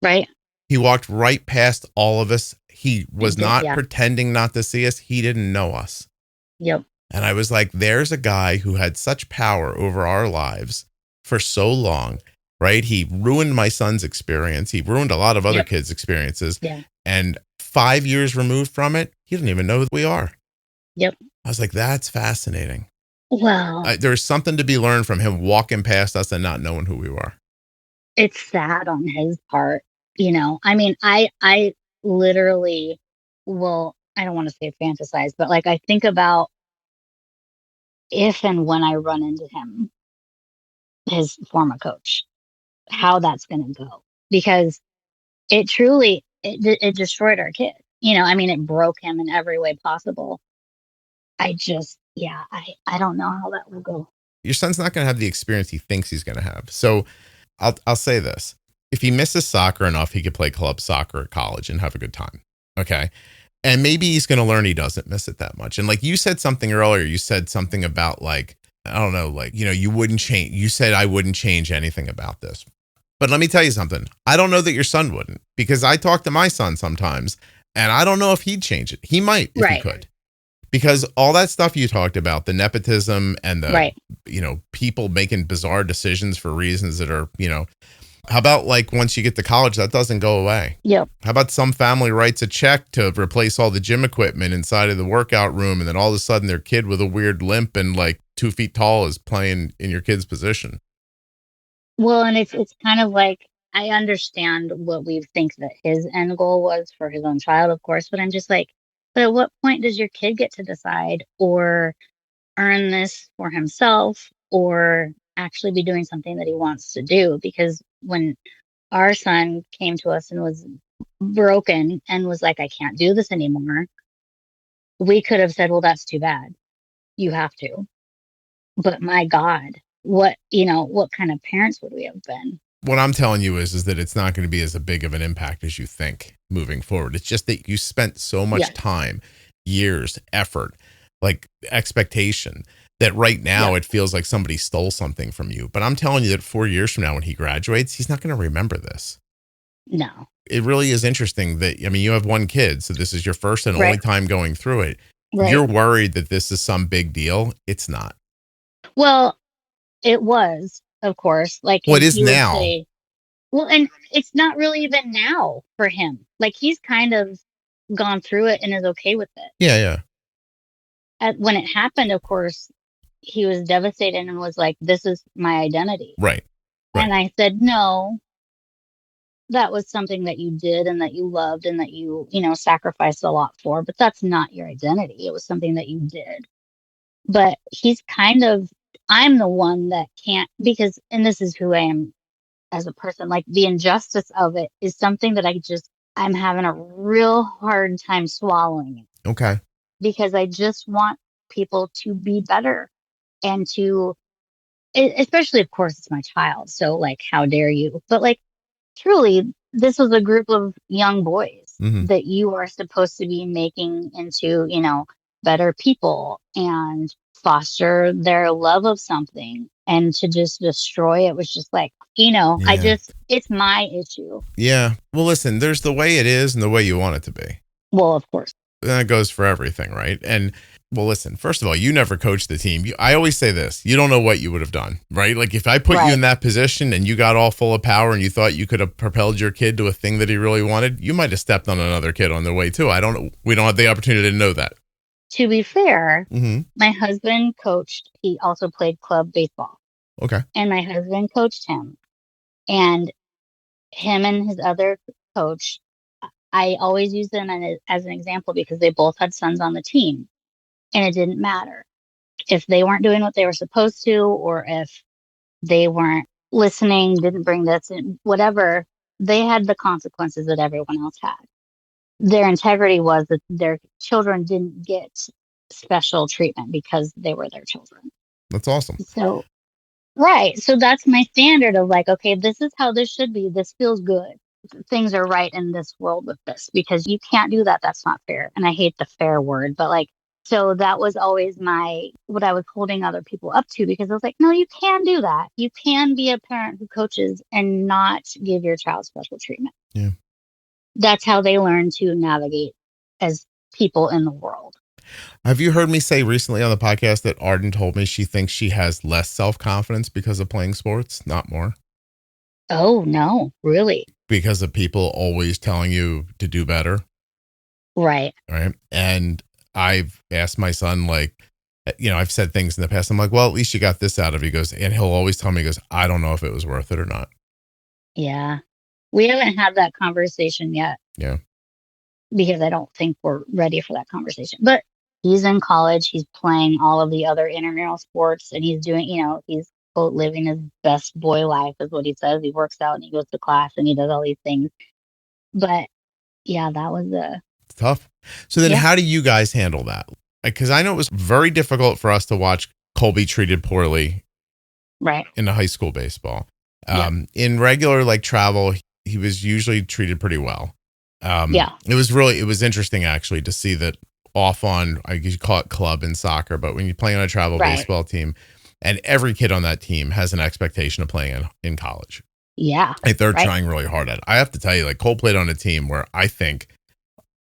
B: Right.
A: He walked right past all of us. He was not pretending not to see us. He didn't know us.
B: Yep.
A: And I was like, there's a guy who had such power over our lives for so long, right? He ruined my son's experience. He ruined a lot of other kids' experiences.
B: Yeah.
A: And 5 years removed from it, he doesn't even know who we are.
B: Yep.
A: I was like, that's fascinating.
B: Well,
A: There's something to be learned from him walking past us and not knowing who we were.
B: it's sad on his part. I mean, I literally will, I don't want to say fantasize, but like I think about if and when I run into him, his former coach, how that's going to go, because it truly, it destroyed our kid. I mean, it broke him in every way possible. I don't know how that will go.
A: Your son's not going to have the experience he thinks he's going to have. So I'll say this. If he misses soccer enough, he could play club soccer at college and have a good time. Okay. And maybe he's going to learn he doesn't miss it that much. And like you said something earlier, you said something about like, I don't know, like, you wouldn't change. You said I wouldn't change anything about this. But let me tell you something. I don't know that your son wouldn't, because I talk to my son sometimes and I don't know if he'd change it. He might if he could. Because all that stuff you talked about, the nepotism and the, people making bizarre decisions for reasons that are, how about like once you get to college, that doesn't go away?
B: Yep.
A: How about some family writes a check to replace all the gym equipment inside of the workout room, and then all of a sudden their kid with a weird limp and like 2 feet tall is playing in your kid's position?
B: Well, and it's kind of like, I understand what we think that his end goal was for his own child, of course, but I'm just like, but at what point does your kid get to decide or earn this for himself, or actually be doing something that he wants to do? Because when our son came to us and was broken and was like, I can't do this anymore, we could have said, well, that's too bad. You have to. But my God, what kind of parents would we have been?
A: What I'm telling you is that it's not going to be as big of an impact as you think moving forward. It's just that you spent so much time, years, effort, like expectation, that right now it feels like somebody stole something from you. But I'm telling you that 4 years from now, when he graduates, he's not going to remember this.
B: No.
A: It really is interesting that, you have one kid, so this is your first and only time going through it. Right. You're worried that this is some big deal. It's not.
B: Well, it was, of course. Like,
A: what is now?
B: Well, and it's not really even now for him. Like, he's kind of gone through it and is okay with it.
A: Yeah.
B: When it happened, of course, he was devastated and was like, this is my identity.
A: Right.
B: And I said, no, that was something that you did and that you loved and that you sacrificed a lot for, but that's not your identity. It was something that you did. But he's kind of, I'm the one that can't, because, and this is who I am as a person, like the injustice of it is something that I'm having a real hard time swallowing.
A: Okay.
B: Because I just want people to be better and to, especially, of course, it's my child. So like, how dare you? But like, truly, this was a group of young boys that you are supposed to be making into, better people and foster their love of something, and to just destroy it was just like, it's my issue. Yeah.
A: Well, listen, there's the way it is and the way you want it to be.
B: Well, of course.
A: That goes for everything, right? And well, listen, first of all, you never coached the team. I always say this, you don't know what you would have done, right? Like if I put you in that position and you got all full of power and you thought you could have propelled your kid to a thing that he really wanted, you might have stepped on another kid on their way too. We don't have the opportunity to know that.
B: To be fair, my husband coached, he also played club baseball.
A: Okay.
B: And my husband coached him. And him and his other coach, I always use them as an example because they both had sons on the team. And it didn't matter if they weren't doing what they were supposed to, or if they weren't listening, didn't bring this in, whatever, they had the consequences that everyone else had. Their integrity was that their children didn't get special treatment because they were their children.
A: That's awesome.
B: So, right. So that's my standard of like, okay, this is how this should be. This feels good. Things are right in this world with this, because you can't do that. That's not fair. And I hate the fair word, but like, so that was always what I was holding other people up to, because I was like, no, you can do that. You can be a parent who coaches and not give your child special treatment.
A: Yeah.
B: That's how they learn to navigate as people in the world.
A: Have you heard me say recently on the podcast that Arden told me she thinks she has less self-confidence because of playing sports, not more?
B: Oh, no, really?
A: Because of people always telling you to do better.
B: Right.
A: Right. And I've asked my son, like, I've said things in the past. I'm like, well, at least you got this out of it. He goes, and he'll always tell me, he goes, I don't know if it was worth it or not.
B: Yeah. We haven't had that conversation yet.
A: Yeah.
B: Because I don't think we're ready for that conversation. But he's in college. He's playing all of the other intramural sports, and he's doing, he's quote living his best boy life is what he says. He works out and he goes to class and he does all these things. But yeah, that was
A: it's tough. So then how do you guys handle that? Because I know it was very difficult for us to watch Colby treated poorly in the high school baseball. In regular like travel, he was usually treated pretty well. It was interesting actually to see that off on, I guess you call it club in soccer, but when you play on a travel baseball team, and every kid on that team has an expectation of playing in college.
B: Yeah.
A: Like they're trying really hard at it. I have to tell you, like Cole played on a team where I think,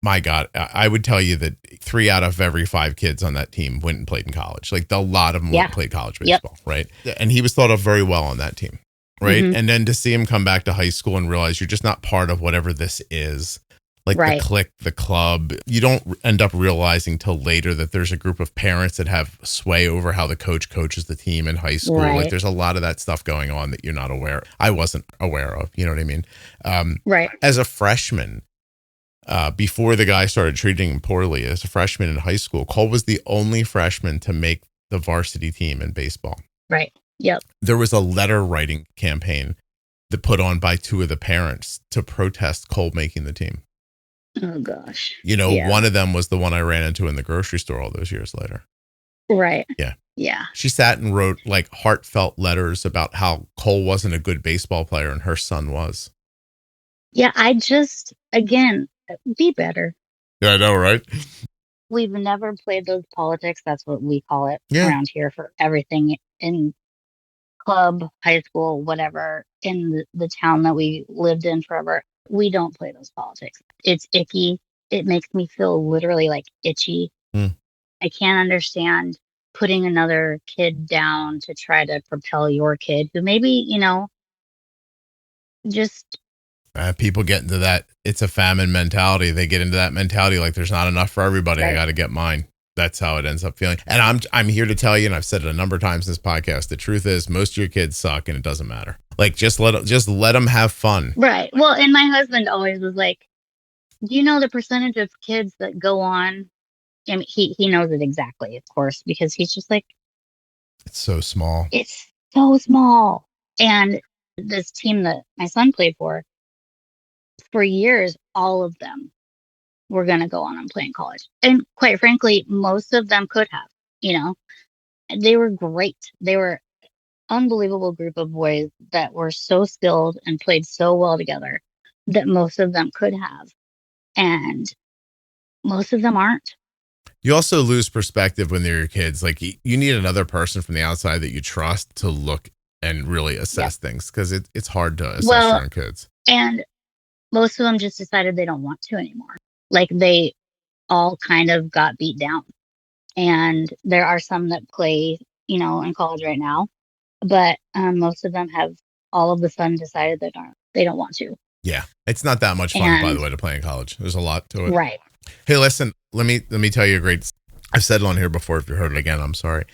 A: my God, I would tell you that 3 out of every 5 kids on that team went and played in college. Like a lot of them went and played college baseball, right? And he was thought of very well on that team, right? And then to see him come back to high school and realize you're just not part of whatever this is. Like the clique, the club, you don't end up realizing till later that there's a group of parents that have sway over how the coach coaches the team in high school. Like there's a lot of that stuff going on that you're not aware. I wasn't aware of, you know what I mean? As a freshman, before the guy started treating him poorly, as a freshman in high school, Cole was the only freshman to make the varsity team in baseball.
B: Right. Yep.
A: There was a letter writing campaign that put on by 2 of the parents to protest Cole making the team.
B: Oh, gosh.
A: One of them was the one I ran into in the grocery store all those years later.
B: Right.
A: Yeah.
B: Yeah.
A: She sat and wrote like heartfelt letters about how Cole wasn't a good baseball player and her son was.
B: Yeah. Again, be better.
A: Yeah, I know, right?
B: We've never played those politics. That's what we call it around here for everything in club, high school, whatever, in the town that we lived in forever. We don't play those politics. It's icky. It makes me feel literally like itchy. I can't understand putting another kid down to try to propel your kid who maybe, just.
A: People get into that. It's a famine mentality. They get into that mentality like there's not enough for everybody. I got to get mine. That's how it ends up feeling. And I'm here to tell you, and I've said it a number of times in this podcast, the truth is most of your kids suck and it doesn't matter. Like just let them have fun.
B: Right. Well, and my husband always was like, do you know the percentage of kids that go on? I mean, he knows it exactly, of course, because he's just like,
A: it's so small.
B: It's so small. And this team that my son played for years, all of them were going to go on and play in college. And quite frankly, most of them could have, they were great. They were unbelievable group of boys that were so skilled and played so well together that most of them could have. And most of them aren't.
A: You also lose perspective when they're your kids. Like you need another person from the outside that you trust to look and really assess things because it's hard to assess your own kids.
B: And most of them just decided they don't want to anymore. Like they all kind of got beat down. And there are some that play, in college right now. But most of them have all of a sudden decided that they don't want to.
A: Yeah. It's not that much fun, by the way, to play in college. There's a lot to it.
B: Right.
A: Hey, listen, let me tell you a great, I've said it on here before. If you heard it again, I'm sorry.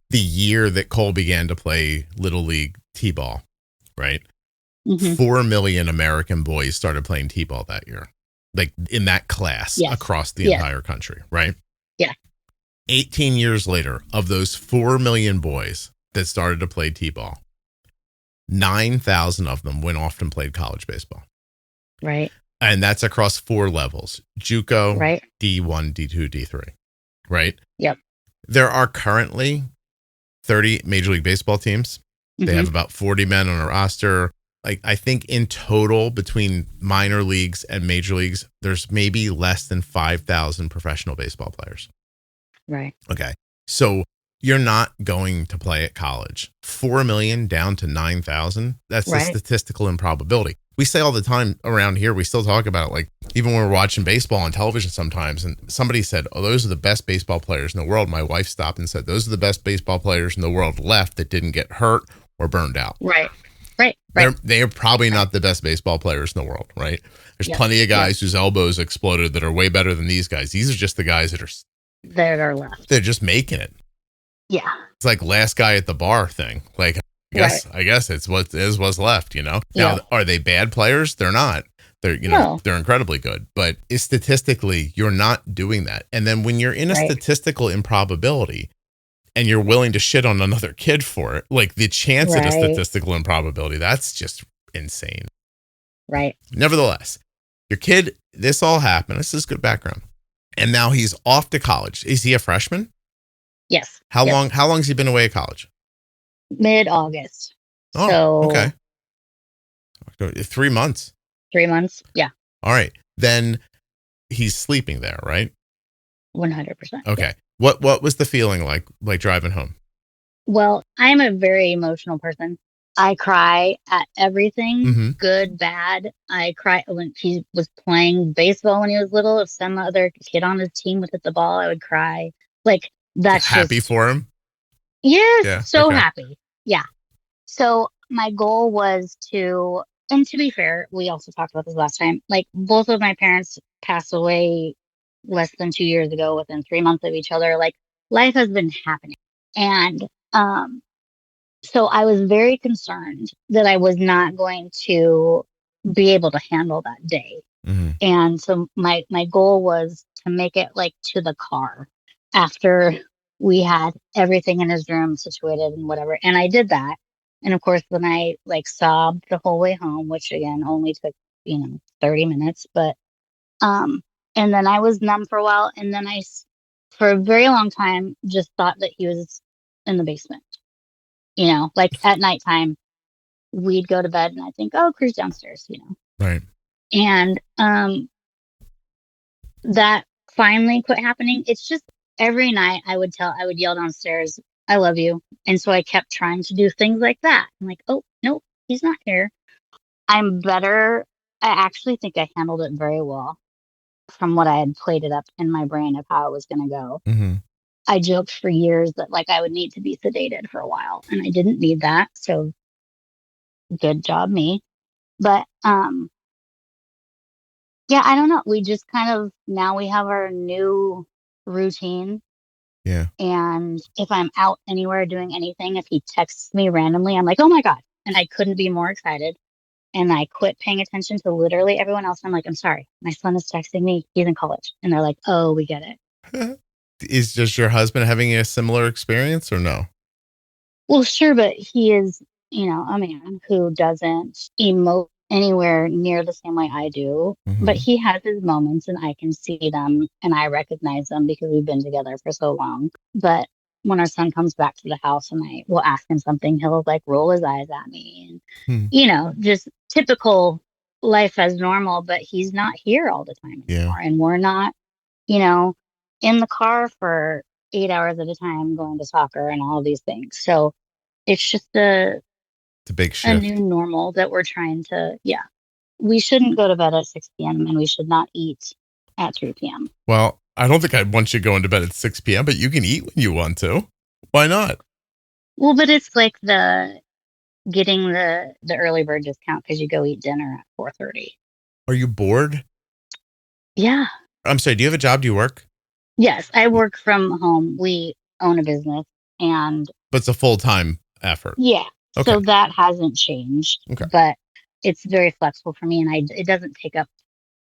A: The year that Cole began to play Little League T-ball, right? 4 million American boys started playing T-ball that year, like in that class across the entire country, right?
B: Yeah.
A: 18 years later, of those 4 million boys that started to play T-ball, 9,000 of them went off and played college baseball.
B: Right.
A: And that's across 4 levels, JUCO,
B: right.
A: D1, D2, D3, right?
B: Yep.
A: There are currently 30 Major League Baseball teams. They have about 40 men on a roster. Like I think in total between minor leagues and major leagues, there's maybe less than 5,000 professional baseball players.
B: Right.
A: Okay. So you're not going to play at college. 4 million down to 9,000. That's the statistical improbability. We say all the time around here, we still talk about it. Like even when we're watching baseball on television sometimes, and somebody said, oh, those are the best baseball players in the world. My wife stopped and said, those are the best baseball players in the world left that didn't get hurt or burned out.
B: Right.
A: They're probably not the best baseball players in the world, right? There's plenty of guys whose elbows exploded that are way better than these guys. These are just the guys that
B: are left.
A: They're just making it.
B: Yeah.
A: It's like last guy at the bar thing. Like, I guess it's what's left, you know? Now, are they bad players? They're not. They're, they're incredibly good, but statistically, you're not doing that. And then when you're in a statistical improbability, and you're willing to shit on another kid for it, like the chance at a statistical improbability, that's just insane.
B: Right.
A: Nevertheless, your kid, this all happened. This is good background. And now he's off to college. Is he a freshman?
B: Yes.
A: How long has he been away at college?
B: Mid-August.
A: Oh,
B: so,
A: okay. 3 months.
B: 3 months. Yeah.
A: All right. Then he's sleeping there, right?
B: 100%.
A: Okay.
B: Yeah.
A: What was the feeling like driving home?
B: Well, I'm a very emotional person. I cry at everything, good, bad. I cry when he was playing baseball when he was little. If some other kid on his team would hit the ball, I would cry. Like that's
A: happy for him.
B: Yes,
A: yeah,
B: so happy. Yeah. So my goal was to, and to be fair, we also talked about this last time. Like both of my parents passed away less than 2 years ago, within 3 months of each other. Like life has been happening. And so I was very concerned that I was not going to be able to handle that day. And so my goal was to make it like to the car after we had everything in his room situated and whatever. And I did that. And of course, then I like sobbed the whole way home, which again only took, 30 minutes. But and then I was numb for a while. And then for a very long time, just thought that he was in the basement. Like at nighttime, we'd go to bed and I think, oh, Crew's downstairs,
A: Right.
B: And that finally quit happening. It's just every night I would yell downstairs, I love you. And so I kept trying to do things like that. I'm like, oh, no, he's not here. I'm better. I actually think I handled it very well from what I had played it up in my brain of how it was going to go. I joked for years that like I would need to be sedated for a while, and I didn't need that. So good job me. But yeah, I don't know. We just kind of, now we have our new routine.
A: Yeah.
B: And if I'm out anywhere doing anything, if he texts me randomly, I'm like, oh my God. And I couldn't be more excited. And I quit paying attention to literally everyone else. I'm like, I'm sorry, my son is texting me. He's in college. And they're like, oh, we get it.
A: Is just your husband having a similar experience or no?
B: Well, sure. But he is, a man who doesn't emote anywhere near the same way I do. But he has his moments and I can see them and I recognize them because we've been together for so long. But when our son comes back to the house and I will ask him something, he'll like roll his eyes at me and, just typical life as normal, but he's not here all the time anymore. And we're not, in the car for 8 hours at a time going to soccer and all of these things. So it's just
A: it's a big shift.
B: A new normal that we're trying to, we shouldn't go to bed at 6 p.m. and we should not eat at 3 p.m.
A: Well, I don't think I'd want you going to bed at 6 p.m., but you can eat when you want to. Why not?
B: Well, but it's like getting the early bird discount because you go eat dinner at 4:30.
A: Are you bored?
B: Yeah.
A: I'm sorry, do you have a job? Do you work?
B: Yes, I work from home. We own a business and...
A: But it's a full-time effort.
B: Yeah.
A: Okay.
B: So that hasn't changed.
A: Okay.
B: But it's very flexible for me and it doesn't take up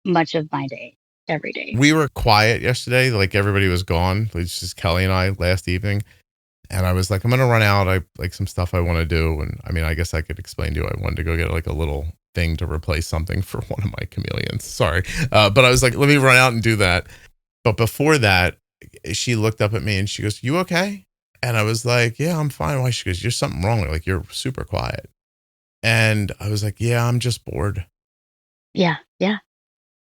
B: much of my day every day.
A: We were quiet yesterday. Like everybody was gone. It's just Kelly and I last evening. And I was like, I'm going to run out. I like some stuff I want to do. And I mean, I guess I could explain to you. I wanted to go get like a little thing to replace something for one of my chameleons. Sorry. But I was like, let me run out and do that. But before that, she looked up at me and she goes, you okay? And I was like, yeah, I'm fine. Why? She goes, there's something wrong. Like you're super quiet. And I was like, yeah, I'm just bored.
B: Yeah. Yeah.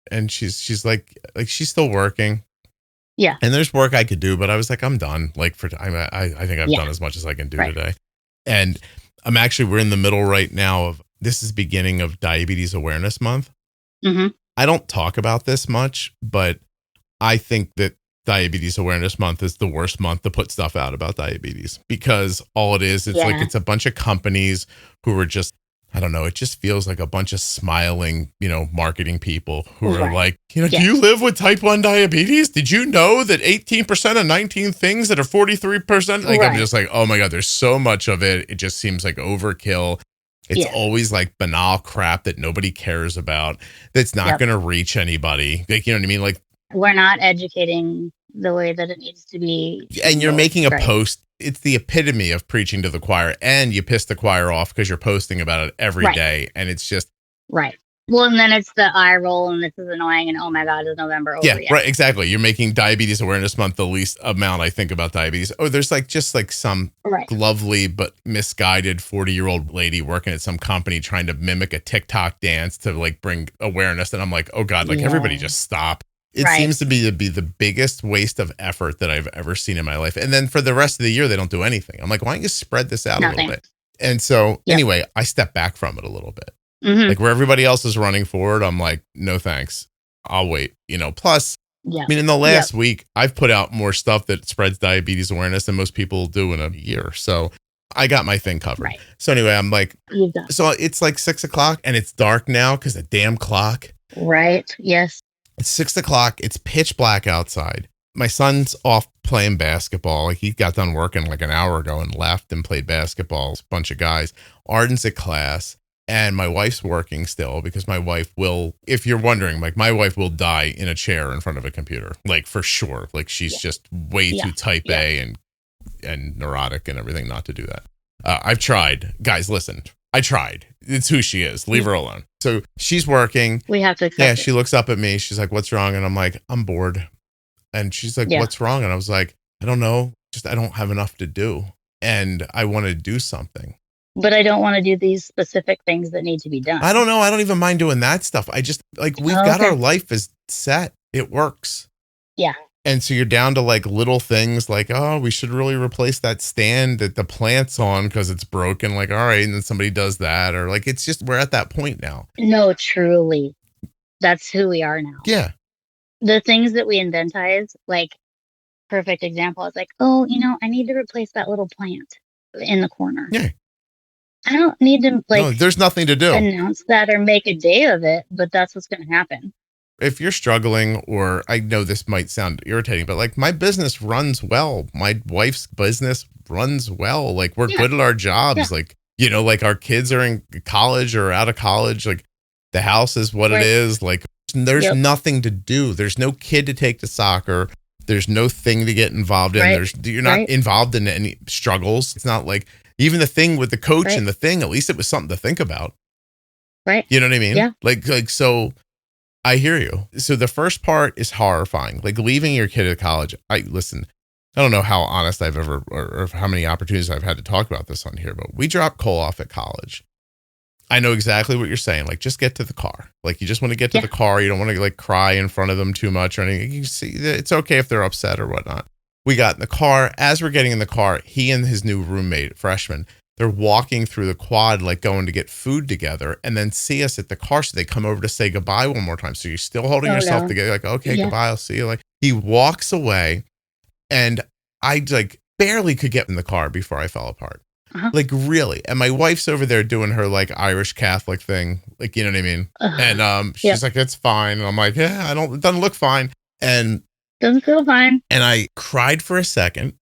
A: And she's like she's still working.
B: Yeah.
A: And there's work I could do, but I was like, I'm done. Like I think I've done as much as I can do today. And we're in the middle right now of this is beginning of Diabetes Awareness Month.
B: Mm-hmm.
A: I don't talk about this much, but I think that Diabetes Awareness Month is the worst month to put stuff out about diabetes, because all it is, it's like, it's a bunch of companies who are just, I don't know, it just feels like a bunch of smiling, marketing people who are like, do you live with type 1 diabetes? Did you know that 18% of 19 things that are 43%? Like, I'm just like, oh my God, there's so much of it. It just seems like overkill. It's always like banal crap that nobody cares about, that's not going to reach anybody. Like, you know what I mean? Like,
B: we're not educating the way that it needs to be.
A: And you're making a post. It's the epitome of preaching to the choir, and you piss the choir off because you're posting about it every day. And it's just.
B: Right. Well, and then it's the eye roll, and this is annoying, and oh my God, is November over yet?
A: Right, exactly. You're making Diabetes Awareness Month the least amount I think about diabetes. Oh, there's just some lovely but misguided 40-year-old lady working at some company trying to mimic a TikTok dance to like bring awareness. And I'm like, oh God, like everybody just stop. It seems to be the biggest waste of effort that I've ever seen in my life. And then for the rest of the year, they don't do anything. I'm like, why don't you spread this out a little bit? And so anyway, I step back from it a little bit. Like where everybody else is running forward, I'm like, no thanks. I'll wait. Plus, I mean, in the last week, I've put out more stuff that spreads diabetes awareness than most people do in a year. So I got my thing covered. So anyway, I'm like, so it's like 6:00 and it's dark now because the damn clock.
B: Right. Yes.
A: It's 6:00. It's pitch black outside. My son's off playing basketball. Like, he got done working like an hour ago and left and played basketball. It's a bunch of guys. Arden's at class. And my wife's working still, because my wife will, if you're wondering, like, my wife will die in a chair in front of a computer, like, for sure. Like, she's just way too type A and neurotic and everything not to do that. I've tried. Guys, listen, I tried. It's who she is. Leave her alone. So she's working.
B: We have to accept it.
A: She looks up at me. She's like, what's wrong? And I'm like, I'm bored. And she's like, what's wrong? And I was like, I don't know. Just, I don't have enough to do. And I want to do something.
B: But I don't want to do these specific things that need to be done.
A: I don't know. I don't even mind doing that stuff. I just, like, we've got our life is set. It works.
B: Yeah.
A: And so you're down to like little things like, oh, we should really replace that stand that the plant's on because it's broken. Like, all right. And then somebody does that. Or like, it's just, we're at that point now.
B: No, truly. That's who we are now.
A: Yeah.
B: The things that we inventize, like, perfect example is like, oh, I need to replace that little plant in the corner.
A: Yeah.
B: I don't need to
A: there's nothing to do.
B: Announce that or make a day of it, but that's what's going to happen.
A: If you're struggling, or I know this might sound irritating, but like, my business runs well. My wife's business runs well. Like, we're good at our jobs. Like, like, our kids are in college or out of college. Like, the house is what it is. Like, there's nothing to do. There's no kid to take to soccer. There's no thing to get involved in. You're not involved in any struggles. It's not like, even the thing with the coach and the thing, at least it was something to think about.
B: Right.
A: You know what I mean?
B: Yeah.
A: Like, so I hear you. So the first part is horrifying. Like, leaving your kid at college. I don't know how honest I've ever, or how many opportunities I've had to talk about this on here, but we dropped Cole off at college. I know exactly what you're saying. Like, just get to the car. Like, you just want to get to the car. You don't want to like cry in front of them too much or anything. You see, it's okay if they're upset or whatnot. We got in the car. As we're getting in the car, he and his new roommate, freshman, they're walking through the quad, like going to get food together, and then see us at the car. So they come over to say goodbye one more time. So you're still holding yourself together. Like, okay, goodbye. I'll see you. Like, he walks away, and I like barely could get in the car before I fell apart. Like, really. And my wife's over there doing her like Irish Catholic thing. Like, you know what I mean? And she's like, it's fine. And I'm like, yeah, it doesn't look fine. And
B: doesn't feel fine.
A: And I cried for a second.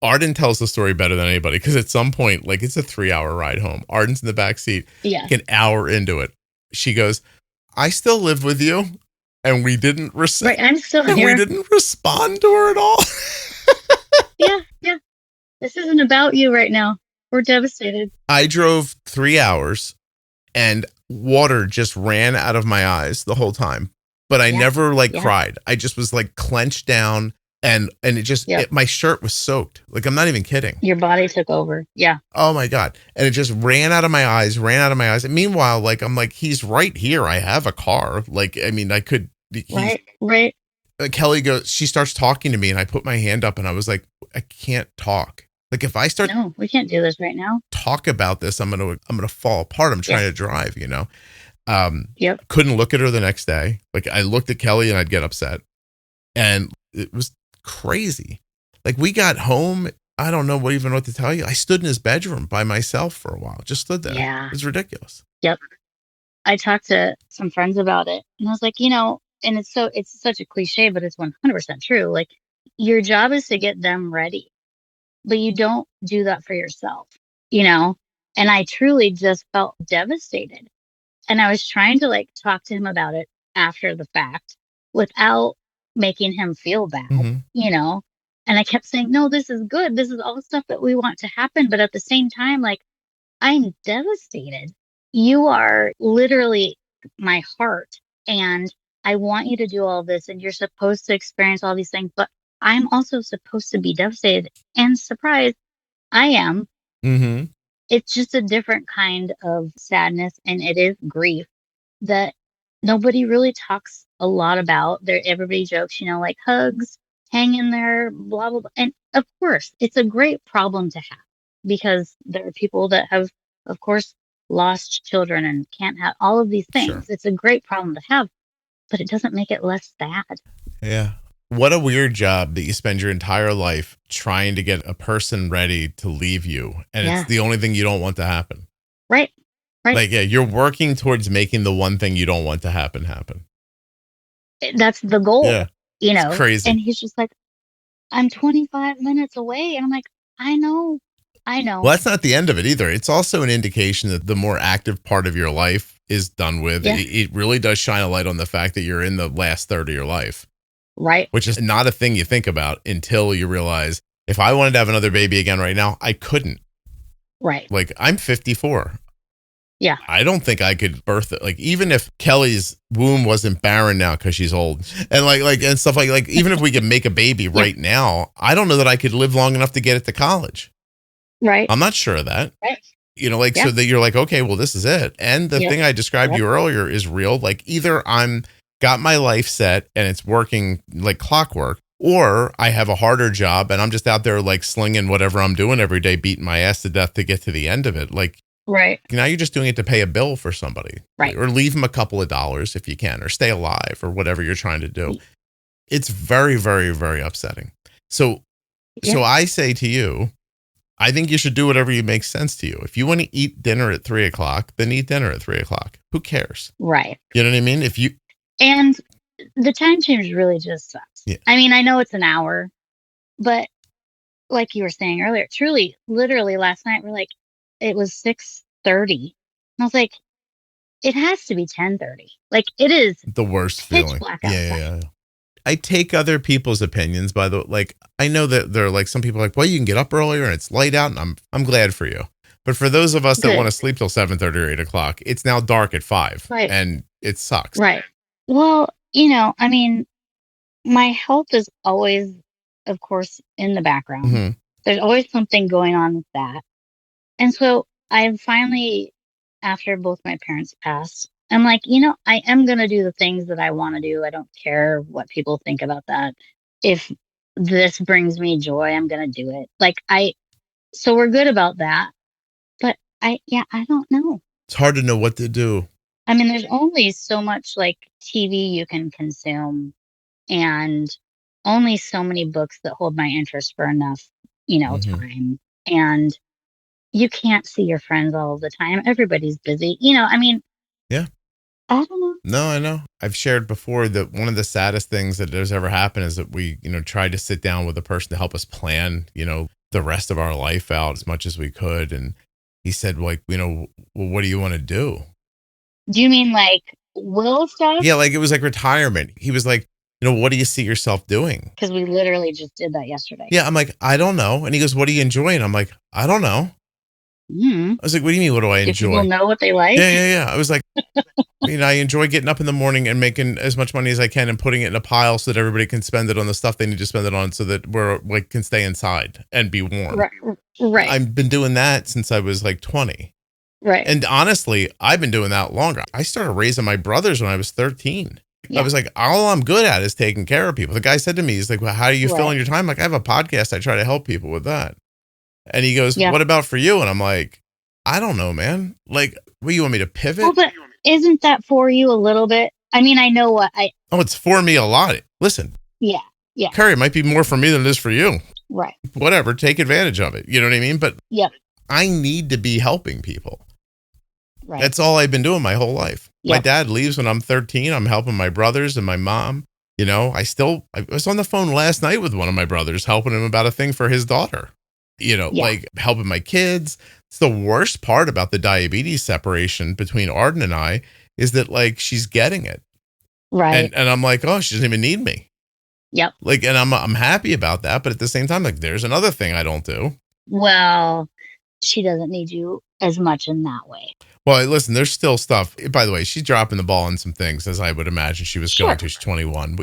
A: Arden tells the story better than anybody, because at some point, like, it's a 3-hour ride home. Arden's in the back seat. Like, an hour into it, she goes, I still live with you. And we didn't
B: I'm still here.
A: We didn't respond to her at all.
B: Yeah. This isn't about you right now. We're devastated.
A: I drove 3 hours and water just ran out of my eyes the whole time. But I never cried. I just was like clenched down, and it just, my shirt was soaked. Like, I'm not even kidding.
B: Your body took over. Yeah.
A: Oh my God. And it just ran out of my eyes. And meanwhile, like, I'm like, he's right here. I have a car. Like, I mean, I could.
B: Right.
A: Kelly goes, she starts talking to me, and I put my hand up, and I was like, I can't talk. Like if I start
B: No, we can't do this right now.
A: talk about this, I'm gonna fall apart. I'm trying to drive,
B: Yep.
A: Couldn't look at her the next day. Like I looked at Kelly and I'd get upset. And it was crazy. Like we got home, I don't know even what to tell you. I stood in his bedroom by myself for a while. Just stood there.
B: Yeah.
A: It was ridiculous.
B: Yep. I talked to some friends about it and I was like, and it's such a cliche, but it's 100% true. Like your job is to get them ready, but you don't do that for yourself, and I truly just felt devastated. And I was trying to like talk to him about it after the fact without making him feel bad, and I kept saying, no, this is good. This is all stuff that we want to happen. But at the same time, like, I'm devastated. You are literally my heart. And I want you to do all this. And you're supposed to experience all these things. But I'm also supposed to be devastated and surprised. I am.
A: Mm-hmm.
B: It's just a different kind of sadness. And it is grief that nobody really talks a lot about. Everybody jokes, like hugs, hang in there, blah, blah, blah. And of course, it's a great problem to have because there are people that have, of course, lost children and can't have all of these things. Sure. It's a great problem to have, but it doesn't make it less sad.
A: Yeah. What a weird job that you spend your entire life trying to get a person ready to leave you. And it's the only thing you don't want to happen.
B: Right. Right.
A: Like, you're working towards making the one thing you don't want to happen.
B: That's the goal.
A: Yeah. It's crazy.
B: And he's just like, I'm 25 minutes away. And I'm like, I know.
A: Well, that's not the end of it either. It's also an indication that the more active part of your life is done with. Yeah. It really does shine a light on the fact that you're in the last third of your life.
B: Right.
A: Which is not a thing you think about until you realize if I wanted to have another baby again right now, I couldn't.
B: Right.
A: Like I'm 54.
B: Yeah.
A: I don't think I could birth it. Like even if Kelly's womb wasn't barren now because she's old and like and stuff like even if we could make a baby right now, I don't know that I could live long enough to get it to college.
B: Right.
A: I'm not sure of that.
B: Right.
A: So that you're like, okay, well, this is it. And the thing I described to you earlier is real. Like either I'm got my life set and it's working like clockwork, or I have a harder job and I'm just out there like slinging whatever I'm doing every day, beating my ass to death to get to the end of it. Like,
B: right.
A: Now you're just doing it to pay a bill for somebody.
B: Right.
A: Or leave them a couple of dollars if you can, or stay alive or whatever you're trying to do. It's very, very, very upsetting. So I say to you, I think you should do whatever makes sense to you. If you want to eat dinner at 3:00, then eat dinner at 3:00. Who cares?
B: Right.
A: You know what I mean?
B: And the time change really just sucks. Yeah. I mean, I know it's an hour, but like you were saying earlier, truly, literally last night, it was 6:30. And I was like, it has to be 10:30. Like it is
A: the worst feeling.
B: Black outside.
A: Yeah. I take other people's opinions by the like. I know that there are like some people are like, well, you can get up earlier and it's light out, and I'm glad for you. But for those of us that want to sleep till 7:30 or 8:00, it's now dark at 5, and it sucks.
B: Right. Well, I mean, my health is always, of course, in the background. Mm-hmm. There's always something going on with that, and so I finally, after both my parents passed, I'm like, I am going to do the things that I want to do. I don't care what people think about that. If this brings me joy, I'm going to do it. So we're good about that. But I don't know.
A: It's hard to know what to do.
B: I mean, there's only so much like TV you can consume and only so many books that hold my interest for enough, time. And you can't see your friends all the time. Everybody's busy. I mean,
A: yeah.
B: I don't know.
A: No, I know. I've shared before that one of the saddest things that has ever happened is that we, tried to sit down with a person to help us plan, the rest of our life out as much as we could. And he said, like, well, what do you want to do?
B: Do you mean like will stuff?
A: Yeah, like it was like retirement. He was like, what do you see yourself doing?
B: Because we literally just did that yesterday.
A: Yeah, I'm like, I don't know. And he goes, what do you enjoy? And I'm like, I don't know.
B: Mm.
A: I was like, what do you mean, what do I enjoy?
B: Do people know what they like?
A: Yeah. I was like, I enjoy getting up in the morning and making as much money as I can and putting it in a pile so that everybody can spend it on the stuff they need to spend it on so that we're like can stay inside and be warm.
B: Right.
A: I've been doing that since I was like 20.
B: Right.
A: And honestly, I've been doing that longer. I started raising my brothers when I was 13. Yeah. I was like, all I'm good at is taking care of people. The guy said to me, he's like, well, how do you fill in your time? Like, I have a podcast. I try to help people with that. And he goes,
B: Yeah.
A: what about for you? And I'm like, I don't know, man. Like, what, you want me to pivot?
B: Well, but isn't that for you a little bit? I mean, I know what
A: Oh, it's for me a lot. Listen,
B: yeah.
A: Carrie, it might be more for me than it is for you.
B: Right.
A: Whatever, take advantage of it. You know what I mean? But
B: Yep.
A: I need to be helping people.
B: Right.
A: That's all I've been doing my whole life.
B: Yep.
A: My dad leaves when I'm 13. I'm helping my brothers and my mom. You know, I was on the phone last night with one of my brothers, helping him about a thing for his daughter. You know, like helping my kids. It's the worst part about the diabetes separation between Arden and I is that like she's getting it.
B: Right.
A: And I'm like, oh, she doesn't even need me.
B: Yep.
A: Like, and I'm happy about that. But at the same time, like, there's another thing I don't do.
B: Well, she doesn't need you as much in that way.
A: Well, listen, there's still stuff. By the way, she's dropping the ball on some things, as I would imagine she was going to. She's 21.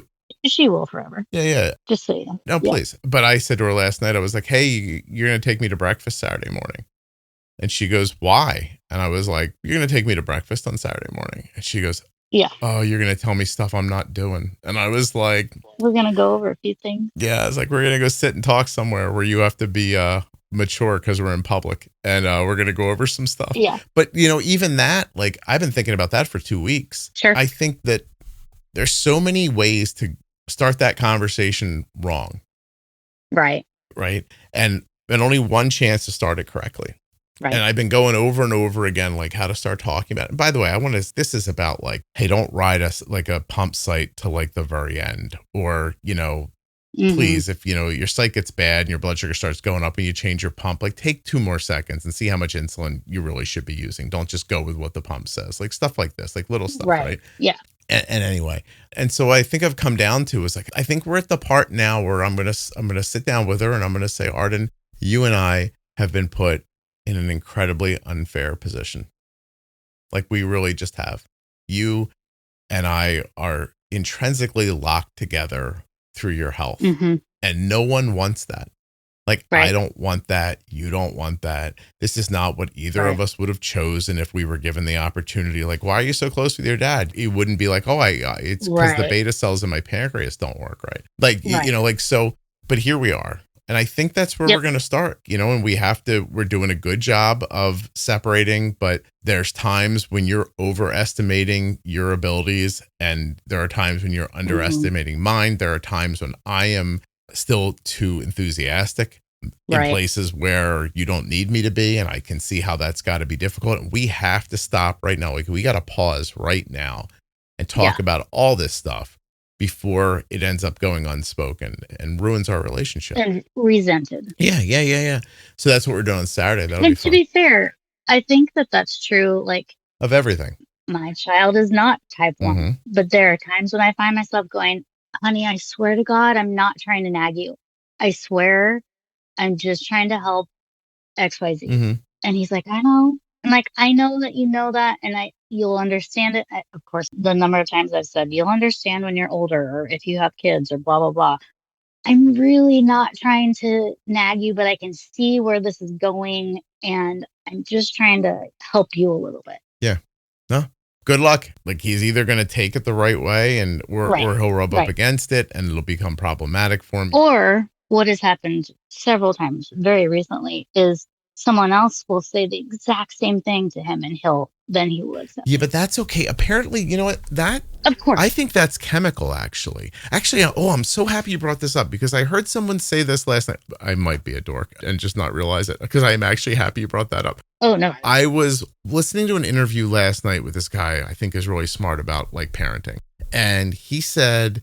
B: She will forever.
A: Yeah.
B: Just so you know.
A: No, please. But I said to her last night, I was like, hey, you're going to take me to breakfast Saturday morning. And she goes, why? And I was like, you're going to take me to breakfast on Saturday morning. And she goes,
B: yeah.
A: Oh, you're going to tell me stuff I'm not doing. And I was like,
B: we're going to go over a few things.
A: Yeah. I was like, we're going to go sit and talk somewhere where you have to be mature because we're in public, and we're going to go over some stuff.
B: Yeah.
A: But, you know, even that, like, I've been thinking about that for 2 weeks.
B: Sure.
A: I think that there's so many ways to start that conversation wrong.
B: Right.
A: And only one chance to start it correctly.
B: Right.
A: And I've been going over and over again, like how to start talking about it. And by the way, this is about like, hey, don't ride us like a pump site to like the very end, or, you know, please, if, you know, your site gets bad and your blood sugar starts going up and you change your pump, like take 2 more seconds and see how much insulin you really should be using. Don't just go with what the pump says, like stuff like this, like little stuff. Right.
B: Yeah.
A: And anyway, and so I think I've come down to is like, I think we're at the part now where I'm going to sit down with her and I'm going to say, Arden, you and I have been put in an incredibly unfair position. Like we really just have. You and I are intrinsically locked together through your health. And no one wants that. Like, I don't want that. You don't want that. This is not what either of us would have chosen if we were given the opportunity. Like, why are you so close with your dad? He wouldn't be like, oh, it's because the beta cells in my pancreas don't work right. Like, you know, like, so, but here we are. And I think that's where we're going to start, you know, and we're doing a good job of separating, but there's times when you're overestimating your abilities and there are times when you're underestimating mine. There are times when I am still too enthusiastic in places where you don't need me to be. And I can see how that's got to be difficult. And we have to stop right now. Like we got to pause right now and talk about all this stuff before it ends up going unspoken and ruins our relationship.
B: And resented.
A: Yeah. So that's what we're doing on Saturday. That'll
B: and
A: be fun.
B: To be fair, I think that that's true. Like
A: of everything.
B: My child is not type 1, but there are times when I find myself going, honey, I swear to God, I'm not trying to nag you. I swear I'm just trying to help XYZ. And he's like, I know. And like, I know that you know that, and you'll understand it. Of course, the number of times I've said, you'll understand when you're older, or if you have kids, or blah, blah, blah. I'm really not trying to nag you, but I can see where this is going, and I'm just trying to help you a little bit.
A: Yeah. No, good luck. Like he's either going to take it the right way or he'll rub up against it and it'll become problematic for him.
B: Or what has happened several times very recently is someone else will say the exact same thing to him and he will accept.
A: Yeah, but that's okay. Apparently, you know what? That,
B: of course,
A: I think that's chemical actually. I'm so happy you brought this up because I heard someone say this last night. I might be a dork and just not realize it because I'm actually happy you brought that up.
B: Oh, no.
A: I was listening to an interview last night with this guy I think is really smart about like parenting. And he said,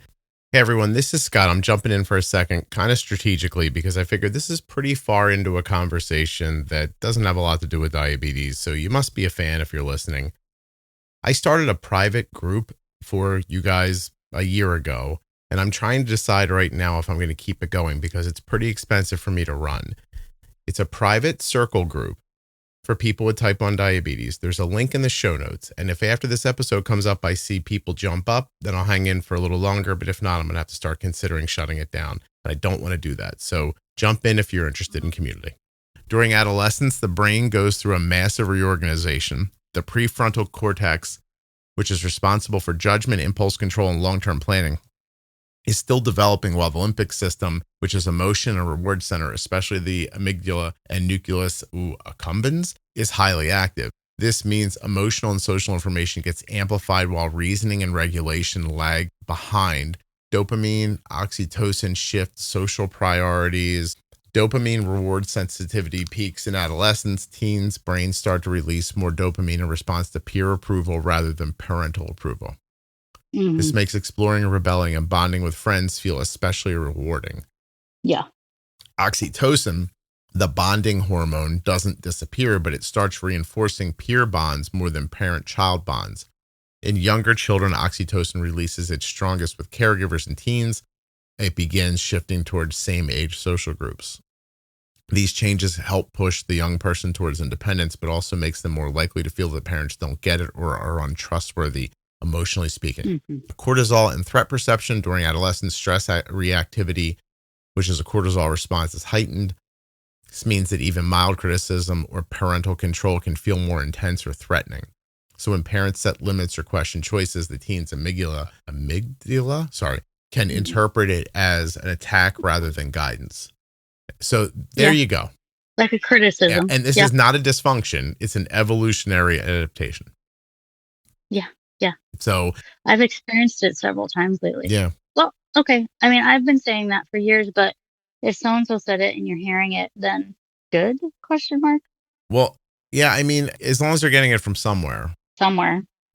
A: hey, everyone, this is Scott. I'm jumping in for a second, kind of strategically, because I figured this is pretty far into a conversation that doesn't have a lot to do with diabetes. So you must be a fan if you're listening. I started a private group for you guys a year ago, and I'm trying to decide right now if I'm going to keep it going because it's pretty expensive for me to run. It's a private circle group for people with type 1 diabetes. There's a link in the show notes. And if after this episode comes up, I see people jump up, then I'll hang in for a little longer. But if not, I'm going to have to start considering shutting it down. And I don't want to do that. So jump in if you're interested in community. During adolescence, the brain goes through a massive reorganization. The prefrontal cortex, which is responsible for judgment, impulse control, and long-term planning, is still developing, while the limbic system, which is emotion and reward center, especially the emotion and reward center, especially the amygdala and nucleus accumbens, is highly active. This means emotional and social information gets amplified while reasoning and regulation lag behind. Dopamine, oxytocin shift social priorities. Dopamine reward sensitivity peaks in adolescence. Teens' brains start to release more dopamine in response to peer approval rather than parental approval.
B: Mhm.
A: This makes exploring and rebelling and bonding with friends feel especially rewarding.
B: Yeah.
A: Oxytocin, the bonding hormone, doesn't disappear, but it starts reinforcing peer bonds more than parent-child bonds. In younger children, oxytocin releases its strongest with caregivers and teens. It begins shifting towards same-age social groups. These changes help push the young person towards independence, but also makes them more likely to feel that parents don't get it or are untrustworthy, emotionally speaking. Cortisol and threat perception during adolescence, stress reactivity, which is a cortisol response, is heightened. This means that even mild criticism or parental control can feel more intense or threatening. So when parents set limits or question choices, the teen's amygdala can interpret it as an attack rather than guidance. So there you go.
B: Like a criticism.
A: Yeah. And this is not a dysfunction. It's an evolutionary adaptation.
B: Yeah. Yeah.
A: So
B: I've experienced it several times lately.
A: Yeah.
B: Well, okay. I mean, I've been saying that for years, but if so-and-so said it and you're hearing it, then good? Question mark.
A: Well, yeah, I mean, as long as they're getting it from somewhere.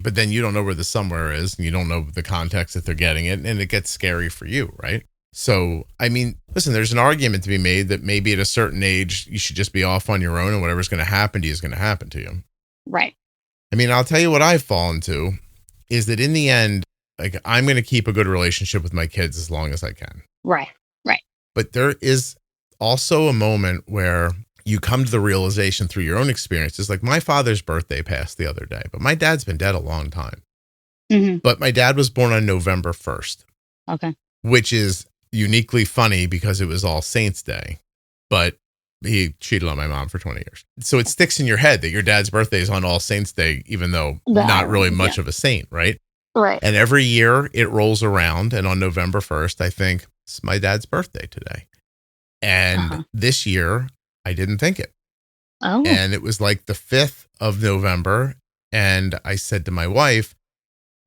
A: But then you don't know where the somewhere is, and you don't know the context that they're getting it, and it gets scary for you, right? So, I mean, listen, there's an argument to be made that maybe at a certain age, you should just be off on your own, and whatever's going to happen to you is going to happen to you.
B: Right.
A: I mean, I'll tell you what I've fallen to is that in the end, like, I'm going to keep a good relationship with my kids as long as I can.
B: Right. Right.
A: But there is also a moment where you come to the realization through your own experiences. Like, my father's birthday passed the other day, but my dad's been dead a long time.
B: Mm-hmm.
A: But my dad was born on November 1st.
B: Okay.
A: Which is uniquely funny because it was All Saints Day, but he cheated on my mom for 20 years. So it sticks in your head that your dad's birthday is on All Saints Day, even though not really much of a saint, right?
B: Right.
A: And every year it rolls around, and on November 1st, I think it's my dad's birthday today. And this year, I didn't think it.
B: Oh.
A: And it was like the 5th of November. And I said to my wife,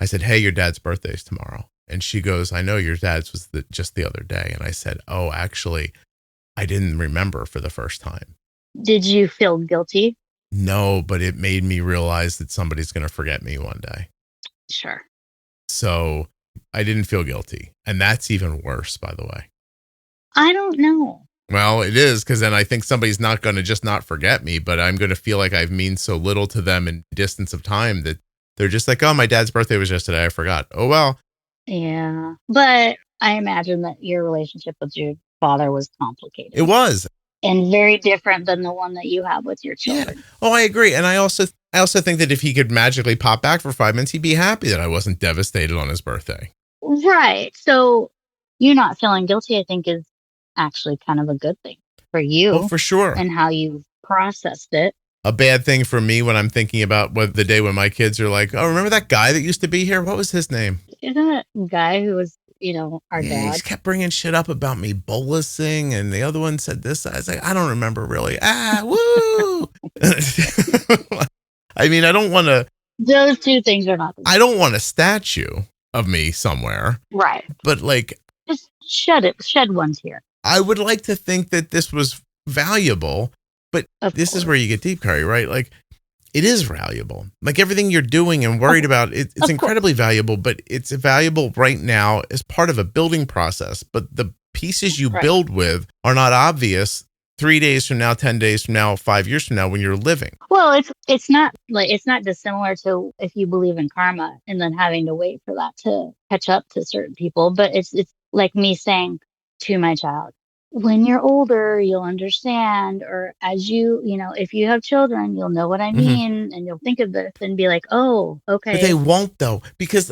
A: I said, hey, your dad's birthday is tomorrow. And she goes, I know your dad's was just the other day. And I said, oh, actually, I didn't remember for the first time.
B: Did you feel guilty?
A: No, but it made me realize that somebody's going to forget me one day.
B: Sure.
A: So I didn't feel guilty. And that's even worse, by the way.
B: I don't know.
A: Well, it is, because then I think somebody's not going to just not forget me, but I'm going to feel like I've mean so little to them in distance of time that they're just like, oh, my dad's birthday was yesterday. I forgot. Oh, well.
B: Yeah. But I imagine that your relationship with your father was complicated.
A: It was.
B: And very different than the one that you have with your children.
A: Yeah. Oh, I agree. And I also think that if he could magically pop back for 5 minutes, he'd be happy that I wasn't devastated on his birthday.
B: Right. So you not feeling guilty, I think, is actually kind of a good thing for you.
A: Oh, for sure.
B: And how you processed it.
A: A bad thing for me when I'm thinking about the day when my kids are like, oh, remember that guy that used to be here? What was his name?
B: Isn't that guy who was, our dad?
A: He just kept bringing shit up about me bolusing, and the other one said this. I was like, I don't remember really. Woo! I mean, I don't want to.
B: Those two things are not.
A: I don't want a statue of me somewhere.
B: Right.
A: But
B: just shed ones here.
A: I would like to think that this was valuable, but this is where you get deep, Carrie, right? Like, it is valuable. Like, everything you're doing and worried about, it's incredibly valuable, but it's valuable right now as part of a building process. But the pieces you build with are not obvious 3 days from now, 10 days from now, 5 years from now when you're living.
B: Well, it's not dissimilar to if you believe in karma and then having to wait for that to catch up to certain people. But it's like me saying to my child, when you're older, you'll understand, or as if you have children, you'll know what I mean, and you'll think of this and be like, oh, okay.
A: But they won't, though, because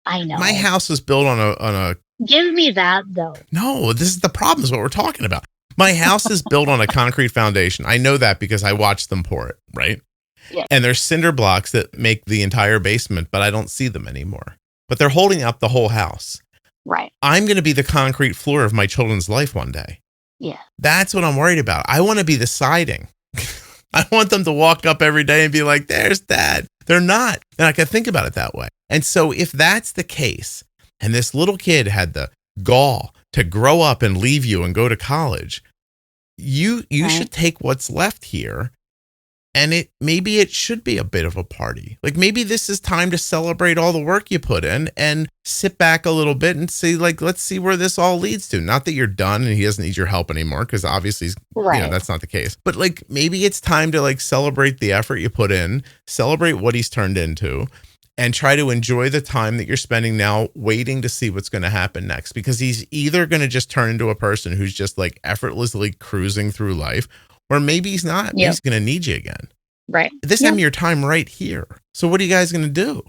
B: I know
A: my house was built on a.
B: Give me that, though.
A: No, this is the problem. Is what we're talking about. My house is built on a concrete foundation. I know that because I watched them pour it, right?
B: Yeah.
A: And there's cinder blocks that make the entire basement, but I don't see them anymore. But they're holding up the whole house.
B: Right.
A: I'm going to be the concrete floor of my children's life one day.
B: Yeah.
A: That's what I'm worried about. I want to be the siding. I want them to walk up every day and be like, there's Dad. They're not. And I can think about it that way. And so if that's the case, and this little kid had the gall to grow up and leave you and go to college, you should take what's left here. And maybe it should be a bit of a party. Like maybe this is time to celebrate all the work you put in and sit back a little bit and see, like, let's see where this all leads to. Not that you're done and he doesn't need your help anymore, because obviously that's not the case. But like maybe it's time to like celebrate the effort you put in, celebrate what he's turned into, and try to enjoy the time that you're spending now waiting to see what's going to happen next. Because he's either going to just turn into a person who's just like effortlessly cruising through life, or maybe he's not. Yep. He's going to need you again.
B: Right.
A: This time your time right here. So what are you guys going to do?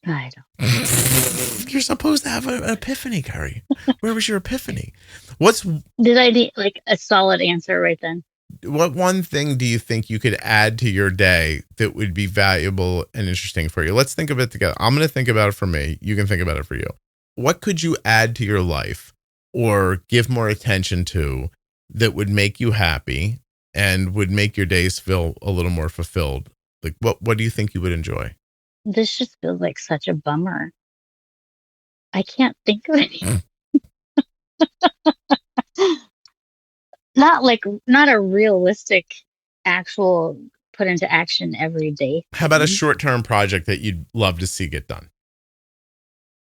B: I don't.
A: You're supposed to have an epiphany, Carrie. Where was your epiphany?
B: Did I need like a solid answer right then?
A: What one thing do you think you could add to your day that would be valuable and interesting for you? Let's think of it together. I'm going to think about it for me. You can think about it for you. What could you add to your life or give more attention to that would make you happy and would make your days feel a little more fulfilled? Like what do you think you would enjoy?
B: This just feels like such a bummer. I can't think of anything. Not a realistic actual put into action every day.
A: How about a short-term project that you'd love to see get done?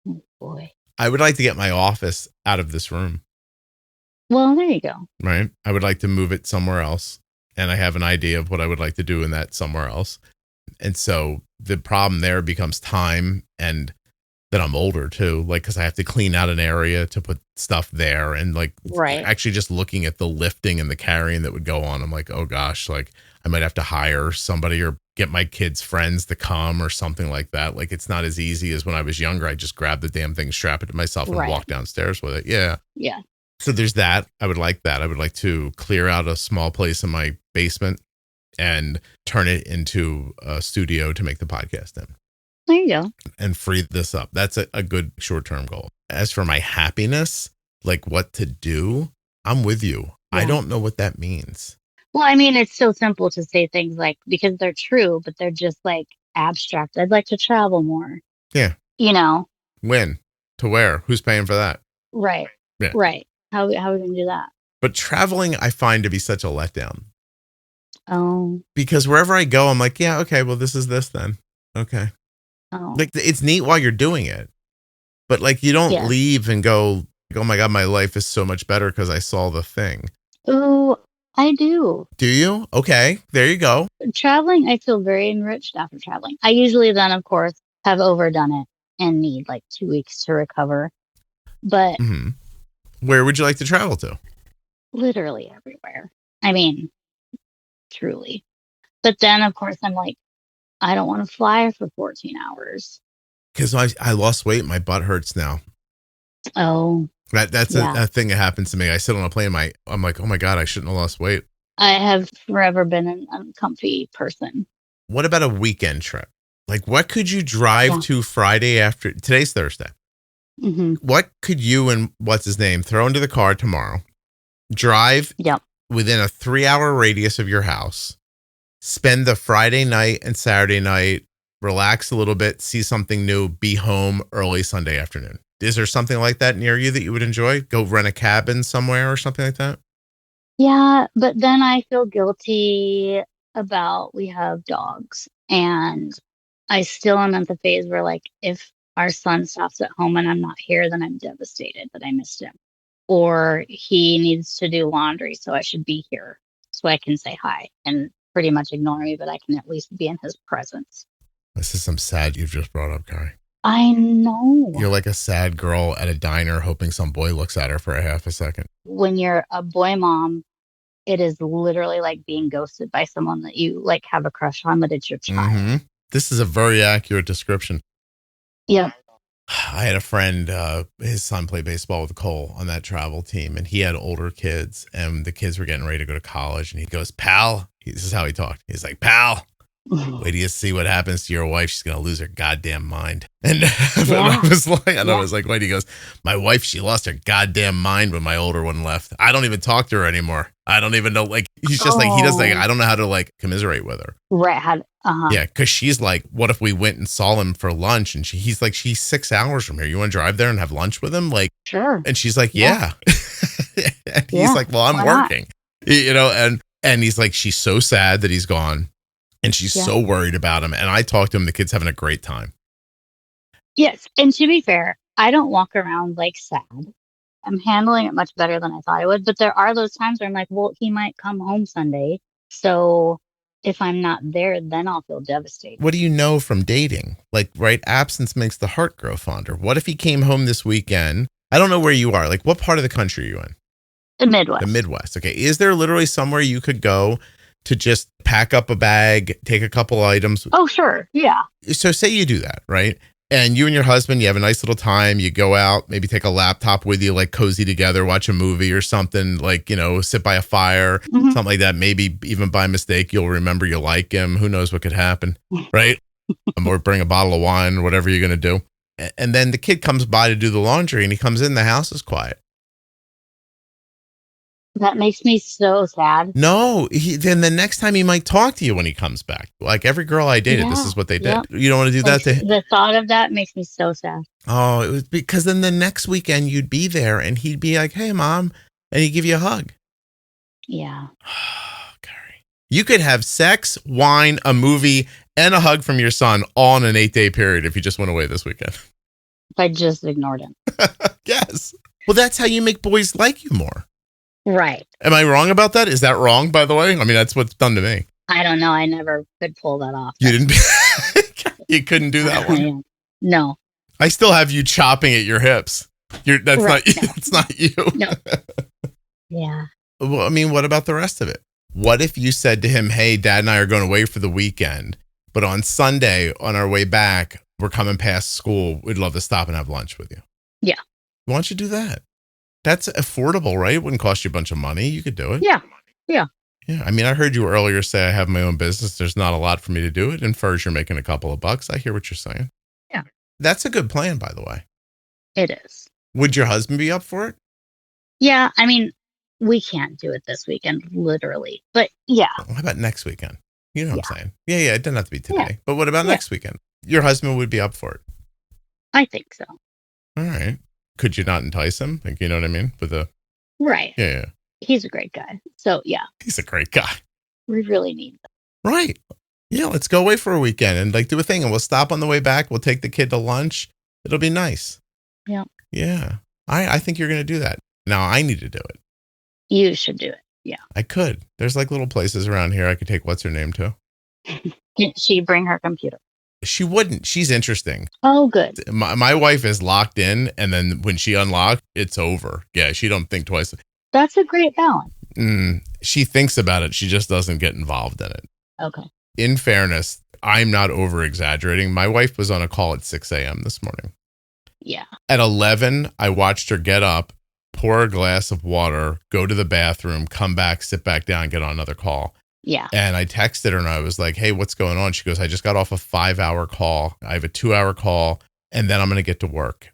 B: Oh boy.
A: I would like to get my office out of this room.
B: Well, there you go.
A: Right. I would like to move it somewhere else. And I have an idea of what I would like to do in that somewhere else. And so the problem there becomes time, and that I'm older too, like, because I have to clean out an area to put stuff there. And like, actually just looking at the lifting and the carrying that would go on, I'm like, oh gosh, like I might have to hire somebody or get my kids' friends to come or something like that. Like it's not as easy as when I was younger. I just grab the damn thing, strap it to myself, and walk downstairs with it. Yeah.
B: Yeah.
A: So there's that. I would like that. I would like to clear out a small place in my basement and turn it into a studio to make the podcast in.
B: There you go.
A: And free this up. That's a good short-term goal. As for my happiness, like what to do, I'm with you. Yeah. I don't know what that means.
B: Well, I mean, it's so simple to say things like, because they're true, but they're just like abstract. I'd like to travel more.
A: Yeah.
B: You know?
A: When? To where? Who's paying for that?
B: Right. Yeah. Right. How are we going to do that?
A: But traveling, I find to be such a letdown.
B: Oh.
A: Because wherever I go, I'm like, yeah, okay, well, this is this then. Okay.
B: Oh.
A: Like it's neat while you're doing it, but like you don't leave and go, oh my God, my life is so much better because I saw the thing.
B: Oh, I do.
A: Do you? Okay, there you go.
B: Traveling, I feel very enriched after traveling. I usually then, of course, have overdone it and need like 2 weeks to recover. But
A: where would you like to travel to?
B: Literally everywhere. I mean, truly. But then, of course, I'm like, I don't want to fly for 14 hours.
A: Because I lost weight. My butt hurts now.
B: Oh.
A: That's a thing that happens to me. I sit on a plane. I'm like, oh my God, I shouldn't have lost weight.
B: I have forever been an uncomfy person.
A: What about a weekend trip? Like, what could you drive to Friday after? Today's Thursday.
B: Mm-hmm.
A: What could you and what's his name throw into the car tomorrow? Drive within a 3-hour radius of your house. Spend the Friday night and Saturday night, relax a little bit, see something new, be home early Sunday afternoon. Is there something like that near you that you would enjoy? Go rent a cabin somewhere or something like that?
B: Yeah, but then I feel guilty about we have dogs. And I still am at the phase where, like, if our son stops at home and I'm not here, then I'm devastated that I missed him. Or he needs to do laundry, so I should be here so I can say hi and pretty much ignore me, but I can at least be in his presence.
A: This is some sad you've just brought up, Carrie.
B: I know.
A: You're like a sad girl at a diner hoping some boy looks at her for a half a second.
B: When you're a boy mom, it is literally like being ghosted by someone that you like have a crush on, but it's your child.
A: Mm-hmm. This is a very accurate description.
B: Yeah.
A: I had a friend, his son played baseball with Cole on that travel team, and he had older kids, and the kids were getting ready to go to college, and he goes, pal, this is how he talked. He's like, pal, Wait till you see what happens to your wife. She's gonna lose her goddamn mind. And I was like, wait. He goes, my wife, she lost her goddamn mind when my older one left. I don't even talk to her anymore. I don't even know. Like, he's just like, he does like, I don't know how to like commiserate with her.
B: Right.
A: Yeah, because she's like, what if we went and saw him for lunch? And he's like, she's 6 hours from here. You want to drive there and have lunch with him? Like,
B: sure.
A: And she's like, yeah. And he's like, well, I'm working. You know, and he's like, she's so sad that he's gone. And she's so worried about him. And I talked to him. The kid's having a great time.
B: Yes. And to be fair, I don't walk around like sad. I'm handling it much better than I thought I would. But there are those times where I'm like, well, he might come home Sunday. So if I'm not there, then I'll feel devastated.
A: What do you know from dating? Like, right? Absence makes the heart grow fonder. What if he came home this weekend? I don't know where you are. Like, what part of the country are you in?
B: The Midwest.
A: The Midwest. Okay. Is there literally somewhere you could go to just pack up a bag, take a couple items?
B: Oh, sure. Yeah.
A: So say you do that, right? And you and your husband, you have a nice little time. You go out, maybe take a laptop with you, like cozy together, watch a movie or something, like, you know, sit by a fire, something like that. Maybe even by mistake, you'll remember you like him. Who knows what could happen, right? Or bring a bottle of wine or whatever you're going to do. And then the kid comes by to do the laundry and he comes in, the house is quiet.
B: That makes me so sad.
A: No, then the next time he might talk to you when he comes back. Like every girl I dated, this is what they did. Yep. You don't want to do that to him?
B: The thought of that makes me so sad.
A: Oh, it was because then the next weekend you'd be there and he'd be like, hey, Mom, and he'd give you a hug.
B: Yeah.
A: Gary. You could have sex, wine, a movie, and a hug from your son all in an 8-day period if you just went away this weekend.
B: If I just ignored him.
A: Yes. Well, that's how you make boys like you more.
B: Right.
A: Am I wrong about that? Is that wrong, by the way? I mean, that's what's done to me.
B: I don't know. I never could pull that off.
A: You didn't? You couldn't do that one?
B: No.
A: I still have you chopping at your hips. That's right. Not you. That's not you.
B: No. Yeah.
A: Well, I mean, what about the rest of it? What if you said to him, hey, Dad and I are going away for the weekend, but on Sunday on our way back, we're coming past school. We'd love to stop and have lunch with you.
B: Yeah.
A: Why don't you do that? That's affordable, right? It wouldn't cost you a bunch of money. You could do it.
B: Yeah. Yeah.
A: Yeah. I mean, I heard you earlier say I have my own business. There's not a lot for me to do. It infers you're making a couple of bucks. I hear what you're saying.
B: Yeah.
A: That's a good plan, by the way.
B: It is.
A: Would your husband be up for it?
B: Yeah. I mean, we can't do it this weekend, literally. But yeah.
A: How about next weekend? You know what I'm saying? Yeah. It doesn't have to be today. Yeah. But what about next weekend? Your husband would be up for it.
B: I think so.
A: All right. Could you not entice him? Like, you know what I mean?
B: Right.
A: Yeah.
B: He's a great guy. So, yeah.
A: He's a great guy.
B: We really need that.
A: Right. Yeah, let's go away for a weekend and like do a thing. And we'll stop on the way back. We'll take the kid to lunch. It'll be nice.
B: Yeah.
A: Yeah. I think you're going to do that. Now I need to do it.
B: You should do it. Yeah.
A: I could. There's like little places around here I could take what's her name to.
B: Can she bring her computer?
A: She wouldn't. She's interesting.
B: Oh, good.
A: My wife is locked in, and then when she unlocked, it's over. Yeah, she don't think twice.
B: That's a great balance.
A: She thinks about it. She just doesn't get involved in it.
B: Okay.
A: In fairness, I'm not over exaggerating. My wife was on a call at 6 a.m. this morning.
B: Yeah.
A: At 11, I watched her get up, pour a glass of water, go to the bathroom, come back, sit back down, get on another call.
B: Yeah.
A: And I texted her and I was like, hey, what's going on? She goes, I just got off a 5-hour call. I have a 2-hour call and then I'm going to get to work.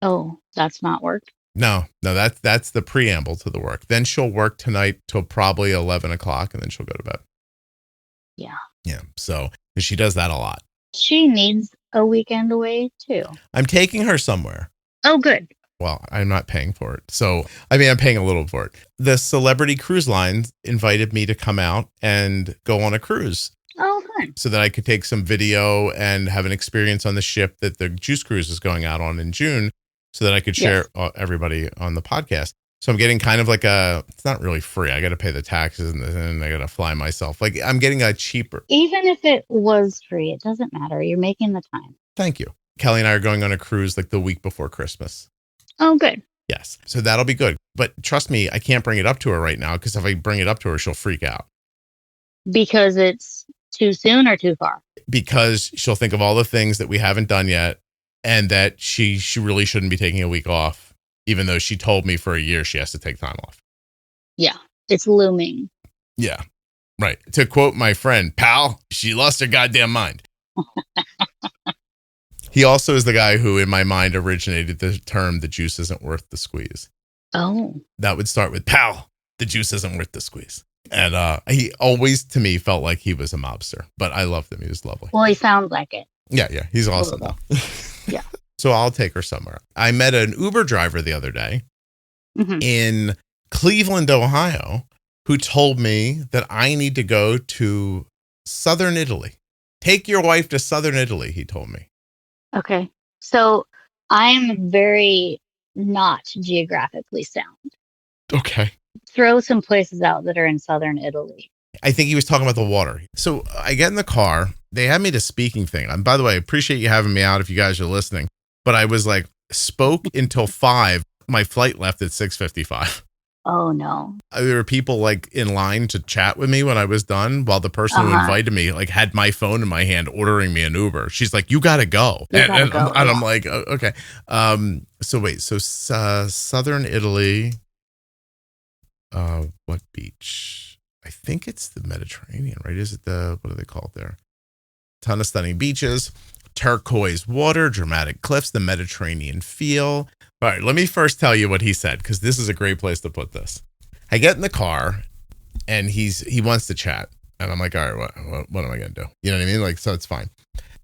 B: Oh, that's not work?
A: No, that's the preamble to the work. Then she'll work tonight till probably 11 o'clock and then she'll go to bed.
B: Yeah.
A: Yeah. So she does that a lot.
B: She needs a weekend away too.
A: I'm taking her somewhere.
B: Oh, good.
A: Well, I'm not paying for it. So, I mean, I'm paying a little for it. The Celebrity Cruise Lines invited me to come out and go on a cruise.
B: Oh, fun.
A: So that I could take some video and have an experience on the ship that the Juice Cruise is going out on in June so that I could share everybody on the podcast. So I'm getting kind of like it's not really free. I got to pay the taxes and I got to fly myself. Like I'm getting a cheaper.
B: Even if it was free, it doesn't matter. You're making the time.
A: Thank you. Kelly and I are going on a cruise like the week before Christmas.
B: Oh, good.
A: Yes. So that'll be good. But trust me, I can't bring it up to her right now because if I bring it up to her, she'll freak out.
B: Because it's too soon or too far?
A: Because she'll think of all the things that we haven't done yet and that she really shouldn't be taking a week off, even though she told me for a year she has to take time off.
B: Yeah. It's looming.
A: Yeah. Right. To quote my friend, pal, she lost her goddamn mind. He also is the guy who, in my mind, originated the term, the juice isn't worth the squeeze.
B: Oh.
A: That would start with, pal, the juice isn't worth the squeeze. And he always, to me, felt like he was a mobster. But I loved him. He was lovely.
B: Well, he sounds like it.
A: Yeah. He's awesome, though.
B: Yeah.
A: So I'll take her somewhere. I met an Uber driver the other day in Cleveland, Ohio, who told me that I need to go to southern Italy. Take your wife to southern Italy, he told me.
B: Okay. So I'm very not geographically sound.
A: Okay.
B: Throw some places out that are in southern Italy.
A: I think he was talking about the water. So I get in the car. They had me to speaking thing. And by the way, I appreciate you having me out if you guys are listening. But I was like, spoke until 5. My flight left at 6:55.
B: Oh, no.
A: There were people like in line to chat with me when I was done, while the person who invited me like had my phone in my hand ordering me an Uber. She's like, you got to go. And I'm like, okay. So wait, so southern Italy, what beach? I think it's the Mediterranean, right? Is it what do they call it there? Ton of stunning beaches, turquoise water, dramatic cliffs, the Mediterranean feel. All right, let me first tell you what he said, because this is a great place to put this. I get in the car and he wants to chat. And I'm like, all right, what am I going to do? You know what I mean? Like, so it's fine.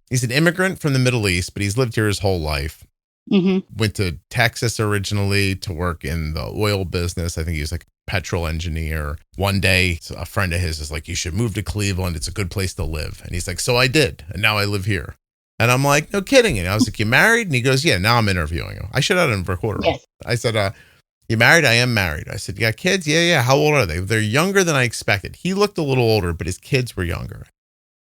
A: He's an immigrant from the Middle East, but he's lived here his whole life. Went to Texas originally to work in the oil business. I think he was like a petrol engineer. One day, a friend of his is like, you should move to Cleveland. It's a good place to live. And he's like, so I did. And now I live here. And I'm like, no kidding. And I was like, you married? And he goes, yeah, now I'm interviewing him. I should have done a recorder.
B: Yes.
A: I said, you married? I am married. I said, you got kids? Yeah. How old are they? They're younger than I expected. He looked a little older, but his kids were younger.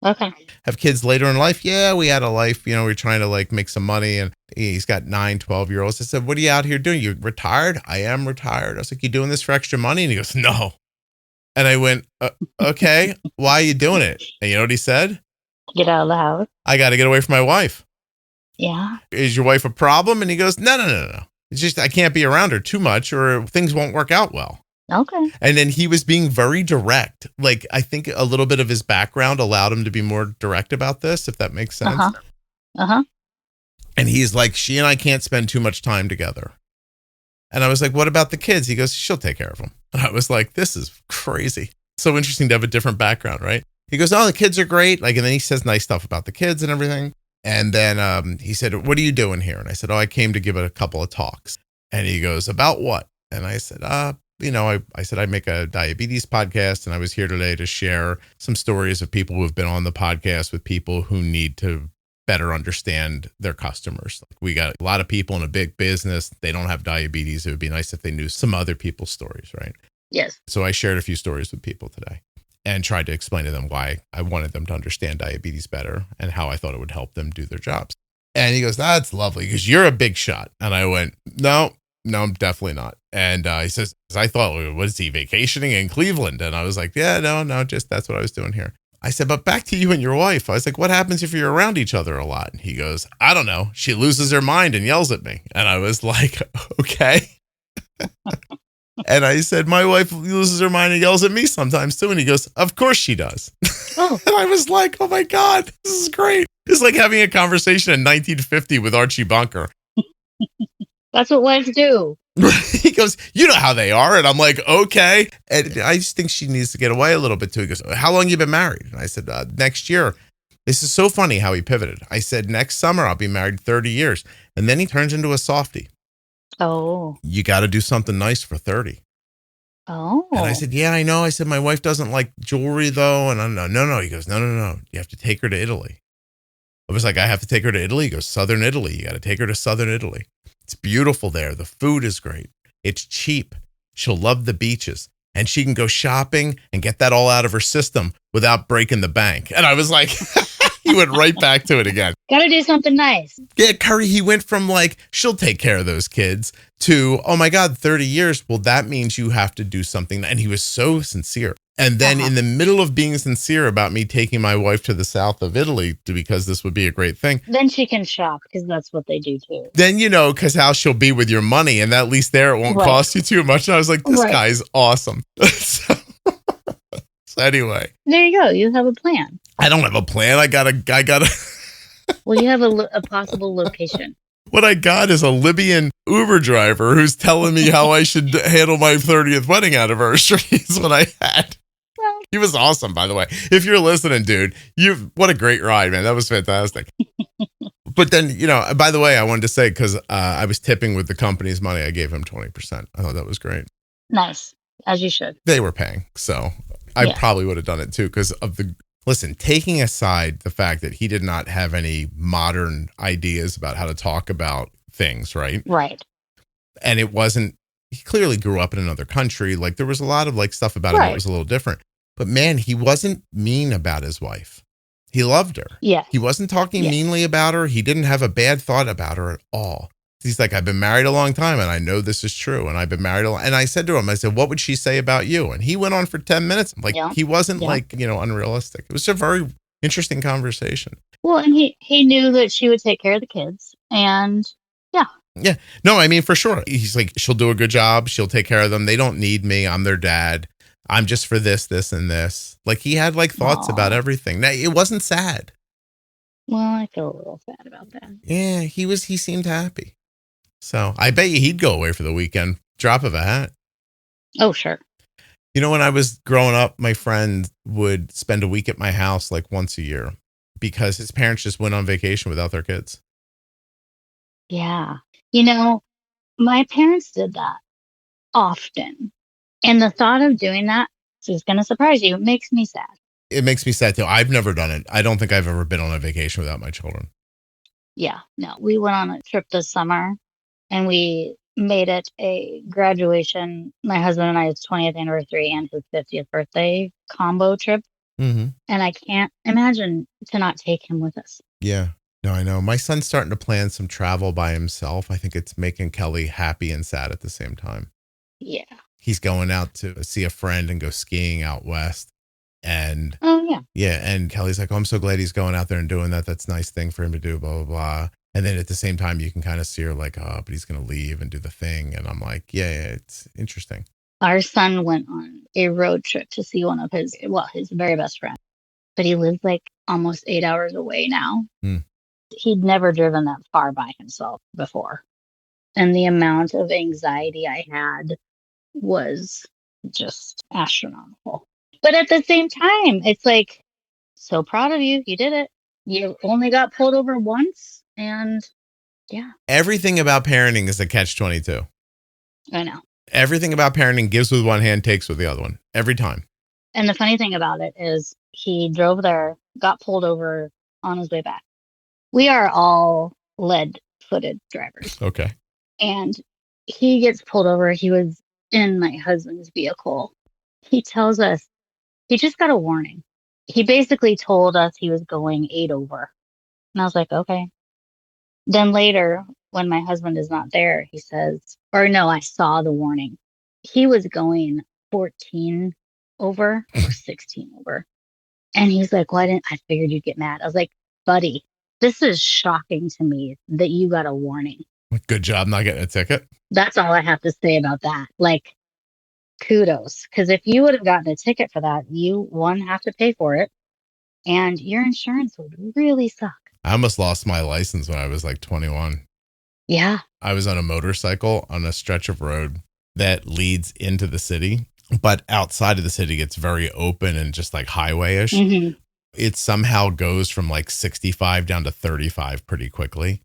B: Okay.
A: Have kids later in life? Yeah, we had a life. You know, we're trying to like make some money. And he's got 9, 12-year-olds. I said, what are you out here doing? You retired? I am retired. I was like, you doing this for extra money? And he goes, no. And I went, okay, why are you doing it? And you know what he said?
B: Get out of the house.
A: I got to get away from my wife.
B: Yeah.
A: Is your wife a problem? And he goes, no. It's just I can't be around her too much or things won't work out well.
B: Okay.
A: And then he was being very direct. Like, I think a little bit of his background allowed him to be more direct about this, if that makes sense. And he's like, she and I can't spend too much time together. And I was like, what about the kids? He goes, she'll take care of them. And I was like, this is crazy. So interesting to have a different background, right? He goes, oh, the kids are great. Like, and then he says nice stuff about the kids and everything. And then he said, what are you doing here? And I said, oh, I came to give a couple of talks. And he goes, about what? And I said, I said, I make a diabetes podcast, and I was here today to share some stories of people who have been on the podcast with people who need to better understand their customers. Like, we got a lot of people in a big business. They don't have diabetes. It would be nice if they knew some other people's stories, right?
B: Yes.
A: So I shared a few stories with people today and tried to explain to them why I wanted them to understand diabetes better and how I thought it would help them do their jobs. And he goes, that's lovely because you're a big shot. And I went, no, I'm definitely not. And he says, I thought, what is he, vacationing in Cleveland? And I was like, yeah, no, just that's what I was doing here. I said, but back to you and your wife. I was like, what happens if you're around each other a lot? And he goes, I don't know. She loses her mind and yells at me. And I was like, okay. And I said, my wife loses her mind and yells at me sometimes too. And he goes, of course she does. Oh. And I was like, oh my God, this is great. It's like having a conversation in 1950 with Archie Bunker.
B: That's what wives do.
A: He goes, you know how they are. And I'm like, okay. And I just think she needs to get away a little bit too. He goes, how long you been married? And I said, next year. This is so funny how he pivoted. I said, next summer, I'll be married 30 years. And then he turns into a softie.
B: Oh.
A: You got to do something nice for 30.
B: Oh.
A: And I said, yeah, I know. I said, my wife doesn't like jewelry though. And I'm no. He goes, no. You have to take her to Italy. I was like, I have to take her to Italy? He goes, southern Italy. You got to take her to southern Italy. It's beautiful there. The food is great. It's cheap. She'll love the beaches. And she can go shopping and get that all out of her system without breaking the bank. And I was like, he went right back to it again.
B: Gotta do something nice.
A: Yeah, Curry, he went from like, she'll take care of those kids to, oh my God, 30 years. Well, that means you have to do something. And he was so sincere. And then in the middle of being sincere about me taking my wife to the south of Italy because this would be a great thing.
B: Then she can shop because that's what they do too.
A: Then, because how she'll be with your money and at least there it won't cost you too much. And I was like, this guy is awesome. So Anyway,
B: There you go. You have a plan.
A: I don't have a plan. I got a.
B: Well, you have a possible location.
A: What I got is a Libyan Uber driver who's telling me how I should handle my 30th wedding anniversary is what I had.
B: Well,
A: He was awesome, by the way. If you're listening, dude, what a great ride, man. That was fantastic. But then, by the way, I wanted to say, because I was tipping with the company's money, I gave him 20%. I thought that was great.
B: nice, as you should.
A: They were paying. So I
B: Yeah.
A: probably would have done it too, because listen, taking aside the fact that he did not have any modern ideas about how to talk about things, right?
B: Right.
A: And he clearly grew up in another country. Like there was a lot of like stuff about him that
B: Right.
A: was a little different. But man, he wasn't mean about his wife. He loved her.
B: Yeah.
A: He wasn't talking
B: Yeah.
A: meanly about her. He didn't have a bad thought about her at all. He's like, I've been married a long time and I know this is true. And I've been married and I said to him, I said, what would she say about you? And he went on for 10 minutes. Like
B: Yeah.
A: he wasn't
B: Yeah.
A: like, unrealistic. It was a very interesting conversation.
B: Well, and he knew that she would take care of the kids, and
A: Yeah. No, I mean, for sure. He's like, she'll do a good job. She'll take care of them. They don't need me. I'm their dad. I'm just for this, this, and this. Like he had like thoughts
B: Aw.
A: about everything. Now, it wasn't sad.
B: well, I feel a little sad about that.
A: Yeah, he seemed happy. So I bet you he'd go away for the weekend. Drop of a hat.
B: Oh, sure.
A: When I was growing up, my friend would spend a week at my house like once a year because his parents just went on vacation without their kids.
B: Yeah. My parents did that often, and the thought of doing that is going to surprise you. It makes me sad.
A: It makes me sad too. I've never done it. I don't think I've ever been on a vacation without my children.
B: Yeah. No, we went on a trip this summer, and we made it a graduation. My husband and I's 20th anniversary and his 50th birthday combo trip.
A: Mm-hmm.
B: And I can't imagine to not take him with us.
A: Yeah. No, I know. My son's starting to plan some travel by himself. I think it's making Kelly happy and sad at the same time.
B: Yeah.
A: He's going out to see a friend and go skiing out west. And
B: Oh, yeah.
A: yeah, and Kelly's like, oh, I'm so glad he's going out there and doing that. That's a nice thing for him to do, blah, blah, blah. And then at the same time, you can kind of see her like, oh, but he's going to leave and do the thing. And I'm like, yeah, it's interesting.
B: Our son went on a road trip to see one of his very best friends, but he lives like almost 8 hours away now.
A: Hmm.
B: He'd never driven that far by himself before. And the amount of anxiety I had was just astronomical. But at the same time, it's like, so proud of you. You did it. You only got pulled over once. And yeah,
A: Everything about parenting is a catch-22.
B: I know.
A: Everything about parenting gives with one hand, takes with the other one. Every time.
B: And the funny thing about it is he drove there, got pulled over on his way back. We are all lead-footed drivers.
A: Okay.
B: And he gets pulled over. He was in my husband's vehicle. He tells us he just got a warning. He basically told us he was going 8 over. And I was like, okay. Then later, when my husband is not there, he says, or no, I saw the warning. He was going 14 over or 16 over. And he's like, well, I figured you'd get mad. I was like, buddy, this is shocking to me that you got a warning.
A: Good job not getting a ticket.
B: That's all I have to say about that. Like, kudos. Because if you would have gotten a ticket for that, you, have to pay for it. And your insurance would really suck.
A: I almost lost my license when I was like 21.
B: Yeah.
A: I was on a motorcycle on a stretch of road that leads into the city, but outside of the city, it's very open and just like highway-ish.
B: Mm-hmm.
A: It somehow goes from like 65 down to 35 pretty quickly.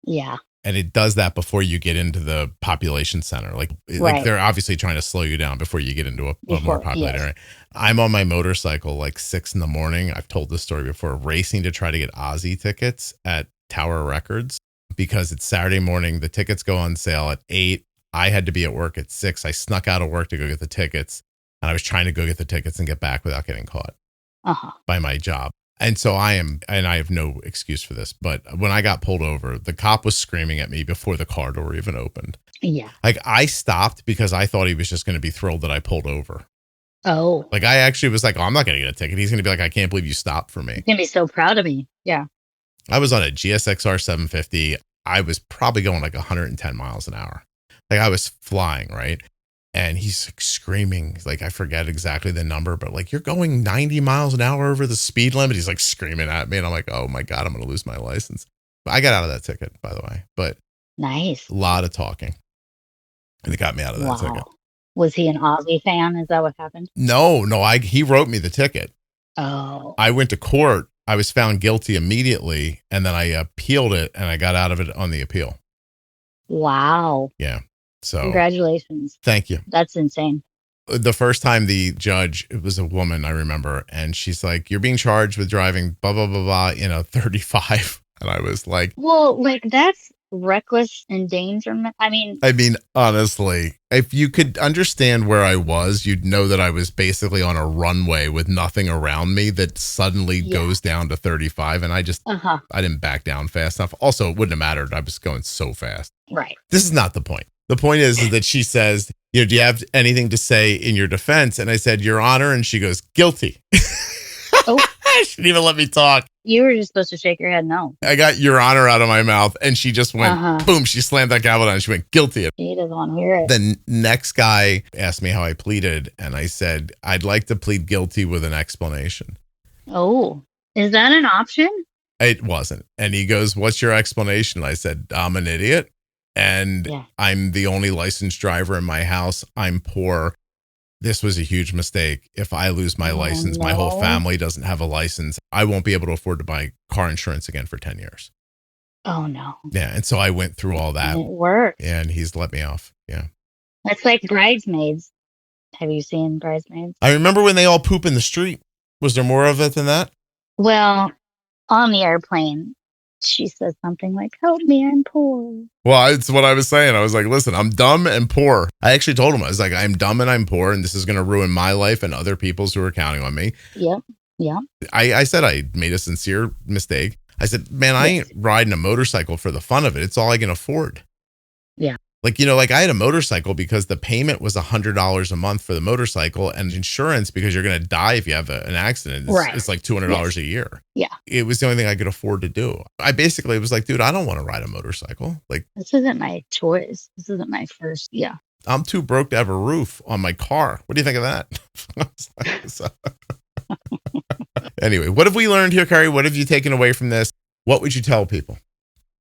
B: Yeah.
A: And it does that before you get into the population center. Like
B: Right.
A: they're obviously trying to slow you down before you get into a more
B: Before,
A: populated
B: yes.
A: area. I'm on my motorcycle like 6 a.m. I've told this story before, racing to try to get Ozzy tickets at Tower Records because it's Saturday morning. The tickets go on sale at 8. I had to be at work at 6. I snuck out of work to go get the tickets. And I was trying to go get the tickets and get back without getting caught by my job. And so I have no excuse for this, but when I got pulled over, the cop was screaming at me before the car door even opened.
B: Yeah.
A: Like I stopped because I thought he was just going to be thrilled that I pulled over.
B: Oh.
A: Like I actually was like, oh, I'm not going to get a ticket. He's going to be like, I can't believe you stopped for me.
B: He's going to be so proud of me. Yeah.
A: I was on a GSXR 750. I was probably going like 110 miles an hour. Like I was flying, right? And he's like screaming. He's like, I forget exactly the number, but like, you're going 90 miles an hour over the speed limit. He's like screaming at me. And I'm like, oh my God, I'm going to lose my license. But I got out of that ticket, by the way. But
B: Nice.
A: a lot of talking. And it got me out of that ticket.
B: Was he an Aussie fan? Is that what happened?
A: No, he wrote me the ticket.
B: Oh.
A: I went to court. I was found guilty immediately. And then I appealed it and I got out of it on the appeal.
B: Wow.
A: Yeah. So
B: congratulations.
A: Thank you.
B: That's insane.
A: The first time the judge, it was a woman, I remember, and she's like, you're being charged with driving blah, blah, blah, blah, 35. And I was like,
B: well, like that's reckless endangerment. I mean,
A: honestly, if you could understand where I was, you'd know that I was basically on a runway with nothing around me that suddenly goes down to 35. And I just, I didn't back down fast enough. Also, it wouldn't have mattered. I was going so fast.
B: Right.
A: This is not the point. The point is that she says, do you have anything to say in your defense? And I said, Your Honor. And she goes, guilty. Oh. She didn't even let me talk.
B: You were just supposed to shake your head no.
A: I got Your Honor out of my mouth and she just went, boom, she slammed that gavel down and she went, guilty.
B: He doesn't want to hear it.
A: The next guy asked me how I pleaded. And I said, I'd like to plead guilty with an explanation.
B: Oh, is that an option?
A: It wasn't. And he goes, what's your explanation? I said, I'm an idiot. And I'm the only licensed driver in my house. I'm poor. This was a huge mistake. If I lose my license, my whole family doesn't have a license. I won't be able to afford to buy car insurance again for 10 years.
B: Oh, no.
A: Yeah. And so I went through all that.
B: It worked.
A: And he's let me off. Yeah.
B: That's like Bridesmaids. Have you seen Bridesmaids?
A: I remember when they all poop in the street. Was there more of it than that?
B: Well, on the airplane, she says something like, help me, I'm poor.
A: Well, it's what I was saying. I was like, listen, I'm dumb and poor. I actually told him, I was like, I'm dumb and I'm poor, and this is going to ruin my life and other people's who are counting on me.
B: Yep. Yeah.
A: I said I made a sincere mistake. I said, man, I ain't riding a motorcycle for the fun of it. It's all I can afford.
B: Yeah.
A: Like, I had a motorcycle because the payment was $100 a month for the motorcycle, and insurance, because you're going to die if you have an accident. It's like $200 a year.
B: Yeah.
A: It was the only thing I could afford to do. I basically was like, dude, I don't want to ride a motorcycle. Like,
B: this isn't my choice. This isn't my first. Yeah.
A: I'm too broke to have a roof on my car. What do you think of that? Anyway, what have we learned here, Carrie? What have you taken away from this? What would you tell people?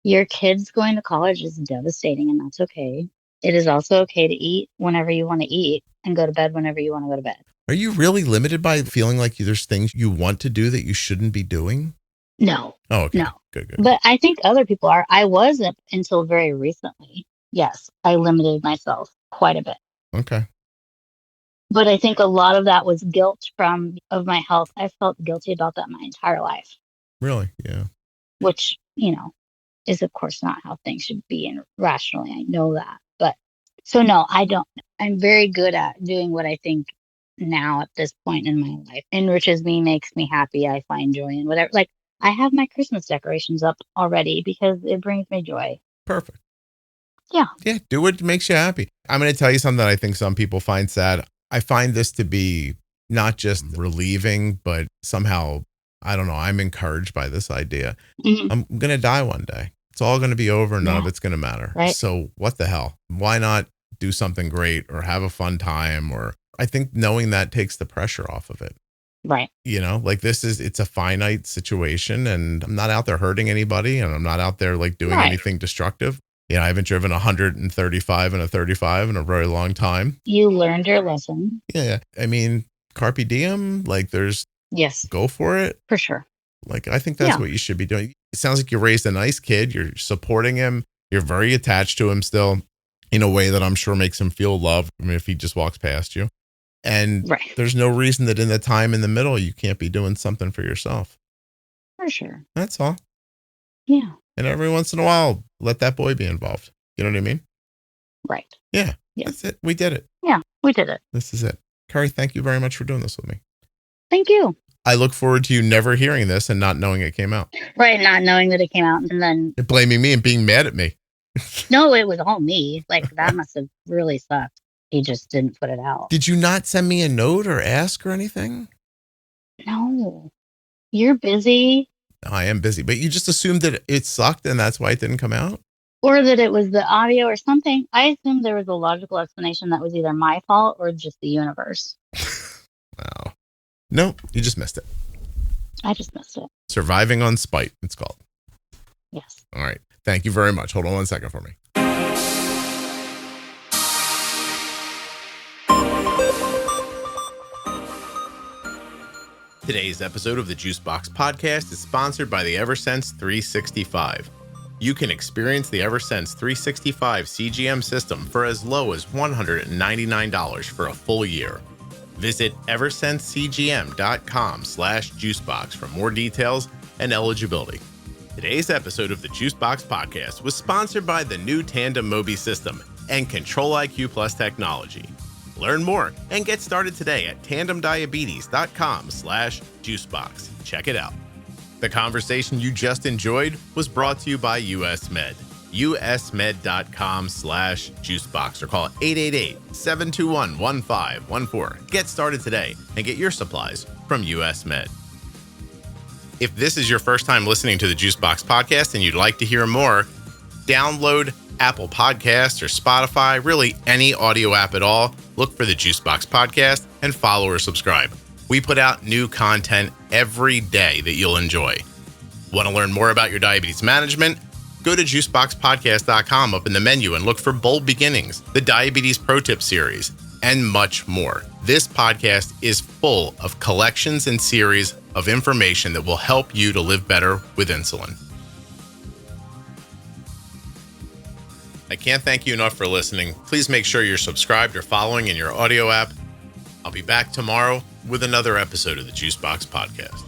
B: Your kids going to college is devastating, and that's okay. It is also okay to eat whenever you want to eat and go to bed whenever you want to go to bed.
A: Are you really limited by feeling like there's things you want to do that you shouldn't be doing?
B: No.
A: Oh, okay.
B: No.
A: Good.
B: But I think other people are. I wasn't until very recently. Yes, I limited myself quite a bit.
A: Okay.
B: But I think a lot of that was guilt of my health. I felt guilty about that my entire life.
A: Really? Yeah.
B: Which, is of course not how things should be, and rationally I know that. But so no, I don't. I'm very good at doing what I think now at this point in my life enriches me, makes me happy. I find joy in whatever. Like, I have my Christmas decorations up already because it brings me joy.
A: Perfect.
B: Yeah.
A: Yeah. Do what makes you happy. I'm going to tell you something that I think some people find sad. I find this to be not just relieving, but somehow, I don't know, I'm encouraged by this idea. Mm-hmm. I'm going to die one day. It's all going to be over. None of it's going to matter. Right. So what the hell? Why not do something great or have a fun time? Or I think knowing that takes the pressure off of it.
B: Right.
A: Like it's a finite situation, and I'm not out there hurting anybody, and I'm not out there like doing anything destructive. I haven't driven 135 and a 35 in a very long time.
B: You learned your lesson.
A: Yeah. I mean, carpe diem, like go for it.
B: For sure.
A: Like, I think that's what you should be doing. It sounds like you raised a nice kid. You're supporting him. You're very attached to him still in a way that I'm sure makes him feel loved. I mean, if he just walks past you. And there's no reason that in the time in the middle, you can't be doing something for yourself.
B: For sure.
A: That's all.
B: Yeah.
A: And every once in a while, let that boy be involved. You know what I mean?
B: Right.
A: Yeah. That's it. We did it.
B: Yeah, we did it.
A: This is it. Carrie, thank you very much for doing this with me.
B: Thank you.
A: I look forward to you never hearing this and not knowing it came out.
B: Right. Not knowing that it came out, and then
A: you're blaming me and being mad at me.
B: No, it was all me. Like, that must have really sucked. He just didn't put it out.
A: Did you not send me a note or ask or anything?
B: No. You're busy.
A: I am busy, but you just assumed that it sucked and that's why it didn't come out?
B: or that it was the audio or something. I assumed there was a logical explanation that was either my fault or just the universe.
A: Wow. No, you just missed it.
B: I just missed it.
A: Surviving on spite, it's called.
B: Yes.
A: All right. Thank you very much. Hold on 1 second for me. Today's episode of the Juicebox Podcast is sponsored by the Eversense 365. You can experience the Eversense 365 CGM system for as low as $199 for a full year. Visit eversensecgm.com/juicebox for more details and eligibility. Today's episode of the Juicebox Podcast was sponsored by the new Tandem Mobi system and Control-IQ Plus technology. Learn more and get started today at tandemdiabetes.com/juicebox. Check it out. The conversation you just enjoyed was brought to you by US Med. usmed.com/juicebox or call 888-721-1514. Get started today and get your supplies from US Med. If this is your first time listening to the Juicebox Podcast and you'd like to hear more, download Apple Podcasts or Spotify, really any audio app at all. Look for the Juicebox Podcast and follow or subscribe. We put out new content every day that you'll enjoy. Want to learn more about your diabetes management? Go to juiceboxpodcast.com up in the menu and look for Bold Beginnings, the Diabetes Pro Tip series, and much more. This podcast is full of collections and series of information that will help you to live better with insulin. I can't thank you enough for listening. Please make sure you're subscribed or following in your audio app. I'll be back tomorrow with another episode of the Juicebox Podcast.